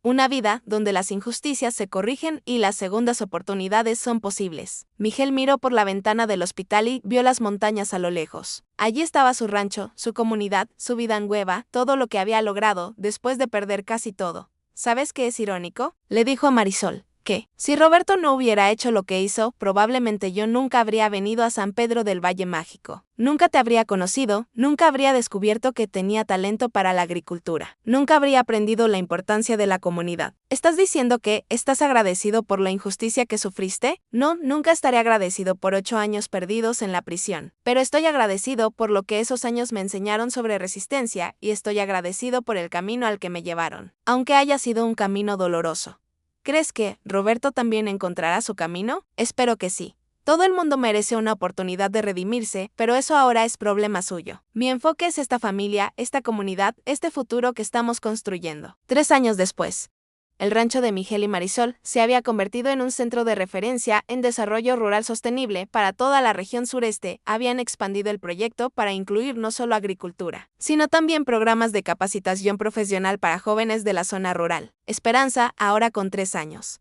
Una vida donde las injusticias se corrigen y las segundas oportunidades son posibles. Miguel miró por la ventana del hospital y vio las montañas a lo lejos. Allí estaba su rancho, su comunidad, su vida nueva, todo lo que había logrado después de perder casi todo. ¿Sabes qué es irónico? Le dijo a Marisol. ¿Qué? Si Roberto no hubiera hecho lo que hizo, probablemente yo nunca habría venido a San Pedro del Valle Mágico. Nunca te habría conocido, nunca habría descubierto que tenía talento para la agricultura. Nunca habría aprendido la importancia de la comunidad. ¿Estás diciendo que estás agradecido por la injusticia que sufriste? No, nunca estaré agradecido por 8 años perdidos en la prisión. Pero estoy agradecido por lo que esos años me enseñaron sobre resistencia y estoy agradecido por el camino al que me llevaron, aunque haya sido un camino doloroso. ¿Crees que Roberto también encontrará su camino? Espero que sí. Todo el mundo merece una oportunidad de redimirse, pero eso ahora es problema suyo. Mi enfoque es esta familia, esta comunidad, este futuro que estamos construyendo. 3 años después, el rancho de Miguel y Marisol se había convertido en un centro de referencia en desarrollo rural sostenible para toda la región sureste. Habían expandido el proyecto para incluir no solo agricultura, sino también programas de capacitación profesional para jóvenes de la zona rural. Esperanza, ahora con 3 años,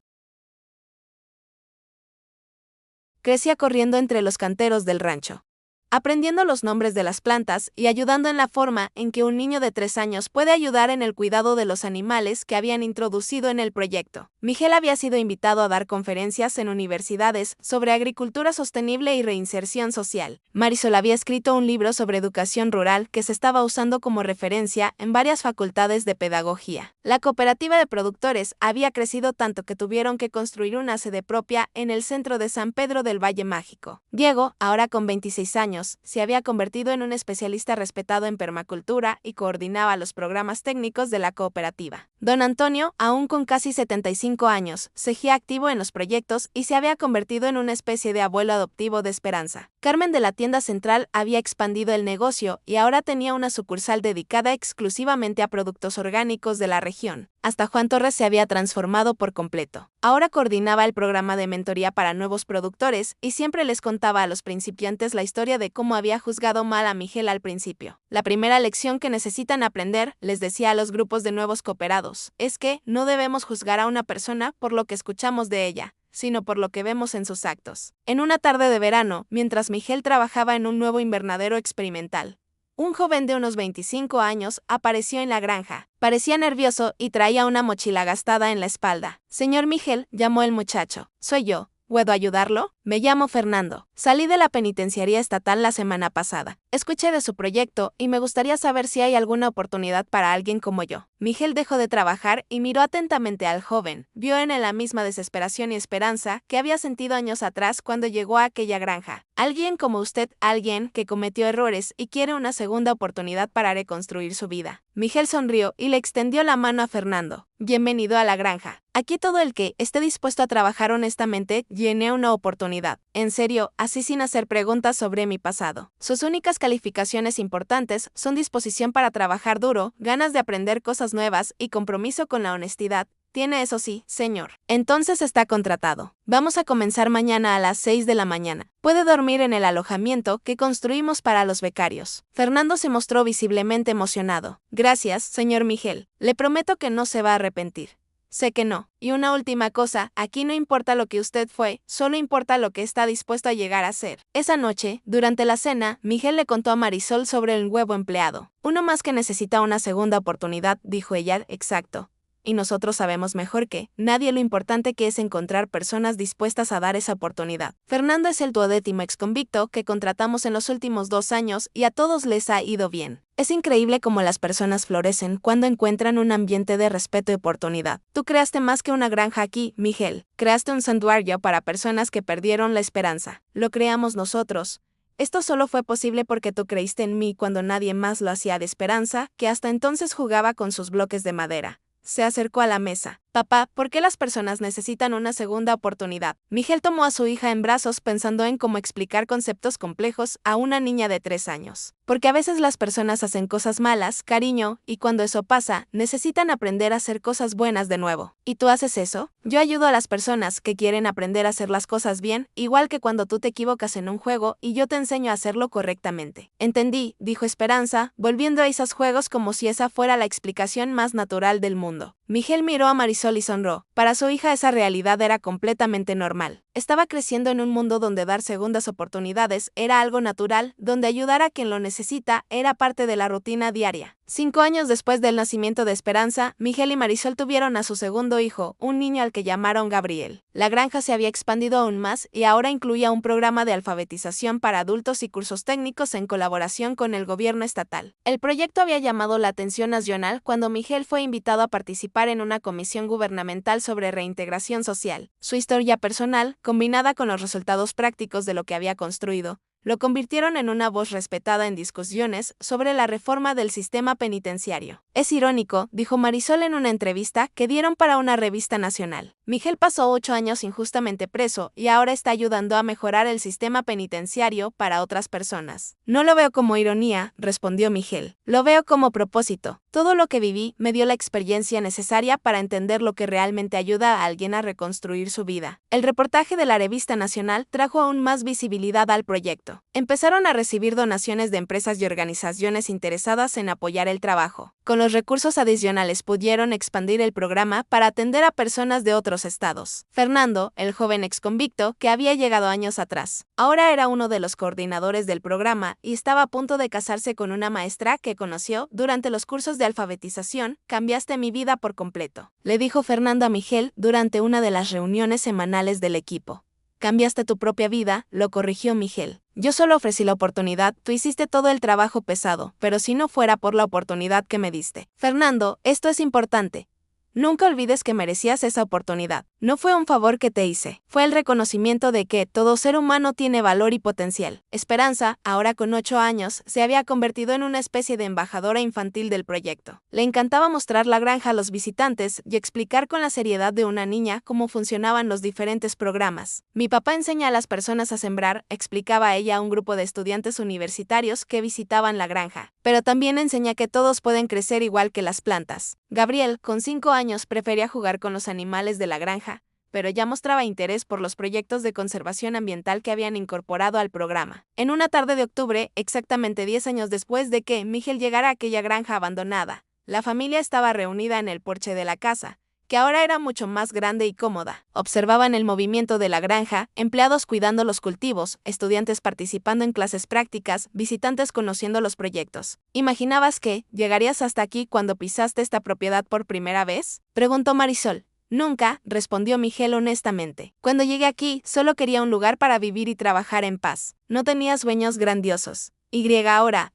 crecía corriendo entre los canteros del rancho, aprendiendo los nombres de las plantas y ayudando en la forma en que un niño de 3 años puede ayudar en el cuidado de los animales que habían introducido en el proyecto. Miguel había sido invitado a dar conferencias en universidades sobre agricultura sostenible y reinserción social. Marisol había escrito un libro sobre educación rural que se estaba usando como referencia en varias facultades de pedagogía. La cooperativa de productores había crecido tanto que tuvieron que construir una sede propia en el centro de San Pedro del Valle Mágico. Diego, ahora con 26 años, se había convertido en un especialista respetado en permacultura y coordinaba los programas técnicos de la cooperativa. Don Antonio, aún con casi 75 años, seguía activo en los proyectos y se había convertido en una especie de abuelo adoptivo de Esperanza. Carmen de la tienda central había expandido el negocio y ahora tenía una sucursal dedicada exclusivamente a productos orgánicos de la región. Hasta Juan Torres se había transformado por completo. Ahora coordinaba el programa de mentoría para nuevos productores y siempre les contaba a los principiantes la historia de cómo había juzgado mal a Miguel al principio. La primera lección que necesitan aprender, les decía a los grupos de nuevos cooperados, es que no debemos juzgar a una persona por lo que escuchamos de ella, sino por lo que vemos en sus actos. En una tarde de verano, mientras Miguel trabajaba en un nuevo invernadero experimental, un joven de unos 25 años apareció en la granja. Parecía nervioso y traía una mochila gastada en la espalda. Señor Miguel, llamó el muchacho. Soy yo. ¿Puedo ayudarlo? Me llamo Fernando. Salí de la penitenciaría estatal la semana pasada. Escuché de su proyecto y me gustaría saber si hay alguna oportunidad para alguien como yo. Miguel dejó de trabajar y miró atentamente al joven. Vio en él la misma desesperación y esperanza que había sentido años atrás cuando llegó a aquella granja. Alguien como usted, alguien que cometió errores y quiere una segunda oportunidad para reconstruir su vida. Miguel sonrió y le extendió la mano a Fernando. Bienvenido a la granja. Aquí todo el que esté dispuesto a trabajar honestamente tiene una oportunidad. En serio, así sin hacer preguntas sobre mi pasado. Sus únicas calificaciones importantes son disposición para trabajar duro, ganas de aprender cosas nuevas y compromiso con la honestidad. Tiene eso sí, señor. Entonces está contratado. Vamos a comenzar mañana a las 6 de la mañana. Puede dormir en el alojamiento que construimos para los becarios. Fernando se mostró visiblemente emocionado. Gracias, señor Miguel. Le prometo que no se va a arrepentir. Sé que no. Y una última cosa, aquí no importa lo que usted fue, solo importa lo que está dispuesto a llegar a ser. Esa noche, durante la cena, Miguel le contó a Marisol sobre el nuevo empleado. Uno más que necesita una segunda oportunidad, dijo ella, exacto. Y nosotros sabemos mejor que nadie lo importante que es encontrar personas dispuestas a dar esa oportunidad. Fernando es el duodécimo exconvicto que contratamos en los últimos 2 años y a todos les ha ido bien. Es increíble cómo las personas florecen cuando encuentran un ambiente de respeto y oportunidad. Tú creaste más que una granja aquí, Miguel. Creaste un santuario para personas que perdieron la esperanza. Lo creamos nosotros. Esto solo fue posible porque tú creíste en mí cuando nadie más lo hacía de esperanza, que hasta entonces jugaba con sus bloques de madera. Se acercó a la mesa. Papá, ¿por qué las personas necesitan una segunda oportunidad? Miguel tomó a su hija en brazos pensando en cómo explicar conceptos complejos a una niña de 3 años. Porque a veces las personas hacen cosas malas, cariño, y cuando eso pasa, necesitan aprender a hacer cosas buenas de nuevo. ¿Y tú haces eso? Yo ayudo a las personas que quieren aprender a hacer las cosas bien, igual que cuando tú te equivocas en un juego y yo te enseño a hacerlo correctamente. Entendí, dijo Esperanza, volviendo a esos juegos como si esa fuera la explicación más natural del mundo. Miguel miró a Marisol y sonrió. Para su hija esa realidad era completamente normal. Estaba creciendo en un mundo donde dar segundas oportunidades era algo natural, donde ayudar a quien lo necesita era parte de la rutina diaria. 5 años después del nacimiento de Esperanza, Miguel y Marisol tuvieron a su segundo hijo, un niño al que llamaron Gabriel. La granja se había expandido aún más y ahora incluía un programa de alfabetización para adultos y cursos técnicos en colaboración con el gobierno estatal. El proyecto había llamado la atención nacional cuando Miguel fue invitado a participar en una comisión gubernamental sobre reintegración social. Su historia personal, combinada con los resultados prácticos de lo que había construido, lo convirtieron en una voz respetada en discusiones sobre la reforma del sistema penitenciario. Es irónico, dijo Marisol en una entrevista que dieron para una revista nacional. Miguel pasó 8 años injustamente preso y ahora está ayudando a mejorar el sistema penitenciario para otras personas. No lo veo como ironía, respondió Miguel. Lo veo como propósito. Todo lo que viví me dio la experiencia necesaria para entender lo que realmente ayuda a alguien a reconstruir su vida. El reportaje de la revista nacional trajo aún más visibilidad al proyecto. Empezaron a recibir donaciones de empresas y organizaciones interesadas en apoyar el trabajo. Con los recursos adicionales pudieron expandir el programa para atender a personas de otros estados. Fernando, el joven exconvicto que había llegado años atrás, ahora era uno de los coordinadores del programa y estaba a punto de casarse con una maestra que conoció durante los cursos de alfabetización. Cambiaste mi vida por completo, le dijo Fernando a Miguel durante una de las reuniones semanales del equipo. Cambiaste tu propia vida, lo corrigió Miguel. Yo solo ofrecí la oportunidad, tú hiciste todo el trabajo pesado, pero si no fuera por la oportunidad que me diste. Fernando, esto es importante. Nunca olvides que merecías esa oportunidad. No fue un favor que te hice, fue el reconocimiento de que todo ser humano tiene valor y potencial. Esperanza, ahora con 8 años, se había convertido en una especie de embajadora infantil del proyecto. Le encantaba mostrar la granja a los visitantes y explicar con la seriedad de una niña cómo funcionaban los diferentes programas. Mi papá enseña a las personas a sembrar, explicaba ella a un grupo de estudiantes universitarios que visitaban la granja. Pero también enseña que todos pueden crecer igual que las plantas. Gabriel, con 5 años, prefería jugar con los animales de la granja, pero ya mostraba interés por los proyectos de conservación ambiental que habían incorporado al programa. En una tarde de octubre, exactamente 10 años después de que Miguel llegara a aquella granja abandonada, la familia estaba reunida en el porche de la casa, que ahora era mucho más grande y cómoda. Observaban el movimiento de la granja, empleados cuidando los cultivos, estudiantes participando en clases prácticas, visitantes conociendo los proyectos. ¿Imaginabas que llegarías hasta aquí cuando pisaste esta propiedad por primera vez?, preguntó Marisol. Nunca, respondió Miguel honestamente. Cuando llegué aquí, solo quería un lugar para vivir y trabajar en paz. No tenía sueños grandiosos.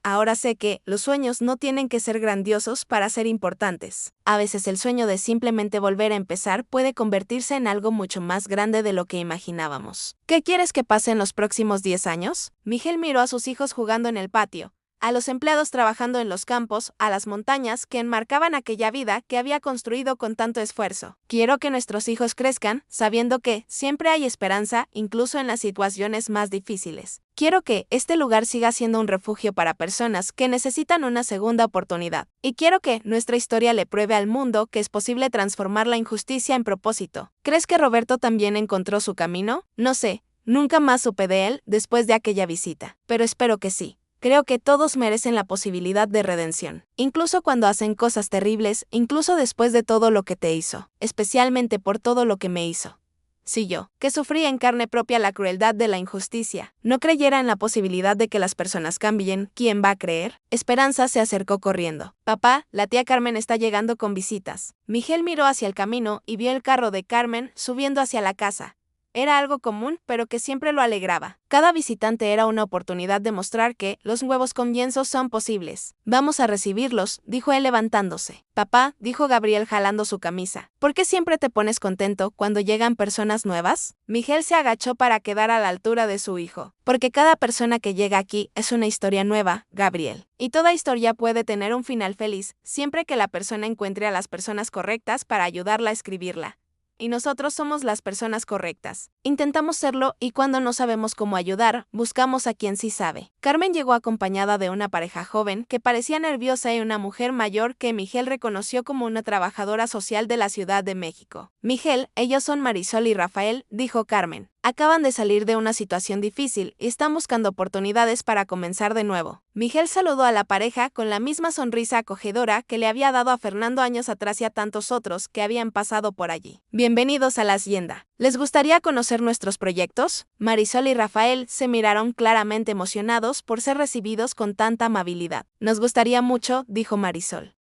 Ahora sé que los sueños no tienen que ser grandiosos para ser importantes. A veces el sueño de simplemente volver a empezar puede convertirse en algo mucho más grande de lo que imaginábamos. ¿Qué quieres que pase en los próximos 10 años? Miguel miró a sus hijos jugando en el patio, a los empleados trabajando en los campos, a las montañas que enmarcaban aquella vida que había construido con tanto esfuerzo. Quiero que nuestros hijos crezcan sabiendo que siempre hay esperanza, incluso en las situaciones más difíciles. Quiero que este lugar siga siendo un refugio para personas que necesitan una segunda oportunidad. Y quiero que nuestra historia le pruebe al mundo que es posible transformar la injusticia en propósito. ¿Crees que Roberto también encontró su camino? No sé, nunca más supe de él después de aquella visita, pero espero que sí. Creo que todos merecen la posibilidad de redención, incluso cuando hacen cosas terribles, incluso después de todo lo que te hizo, especialmente por todo lo que me hizo. Si yo, que sufrí en carne propia la crueldad de la injusticia, no creyera en la posibilidad de que las personas cambien, ¿quién va a creer? Esperanza se acercó corriendo. Papá, la tía Carmen está llegando con visitas. Miguel miró hacia el camino y vio el carro de Carmen subiendo hacia la casa. Era algo común, pero que siempre lo alegraba. Cada visitante era una oportunidad de mostrar que los huevos con lienzos son posibles. Vamos a recibirlos, dijo él levantándose. Papá, dijo Gabriel jalando su camisa. ¿Por qué siempre te pones contento cuando llegan personas nuevas? Miguel se agachó para quedar a la altura de su hijo. Porque cada persona que llega aquí es una historia nueva, Gabriel. Y toda historia puede tener un final feliz, siempre que la persona encuentre a las personas correctas para ayudarla a escribirla. Y nosotros somos las personas correctas. Intentamos serlo y cuando no sabemos cómo ayudar, buscamos a quien sí sabe. Carmen llegó acompañada de una pareja joven que parecía nerviosa y una mujer mayor que Miguel reconoció como una trabajadora social de la Ciudad de México. Miguel, ellos son Marisol y Rafael, dijo Carmen. Acaban de salir de una situación difícil y están buscando oportunidades para comenzar de nuevo. Miguel saludó a la pareja con la misma sonrisa acogedora que le había dado a Fernando años atrás y a tantos otros que habían pasado por allí. Bienvenidos a la hacienda. ¿Les gustaría conocer nuestros proyectos? Marisol y Rafael se miraron claramente emocionados por ser recibidos con tanta amabilidad. Nos gustaría mucho, dijo Marisol.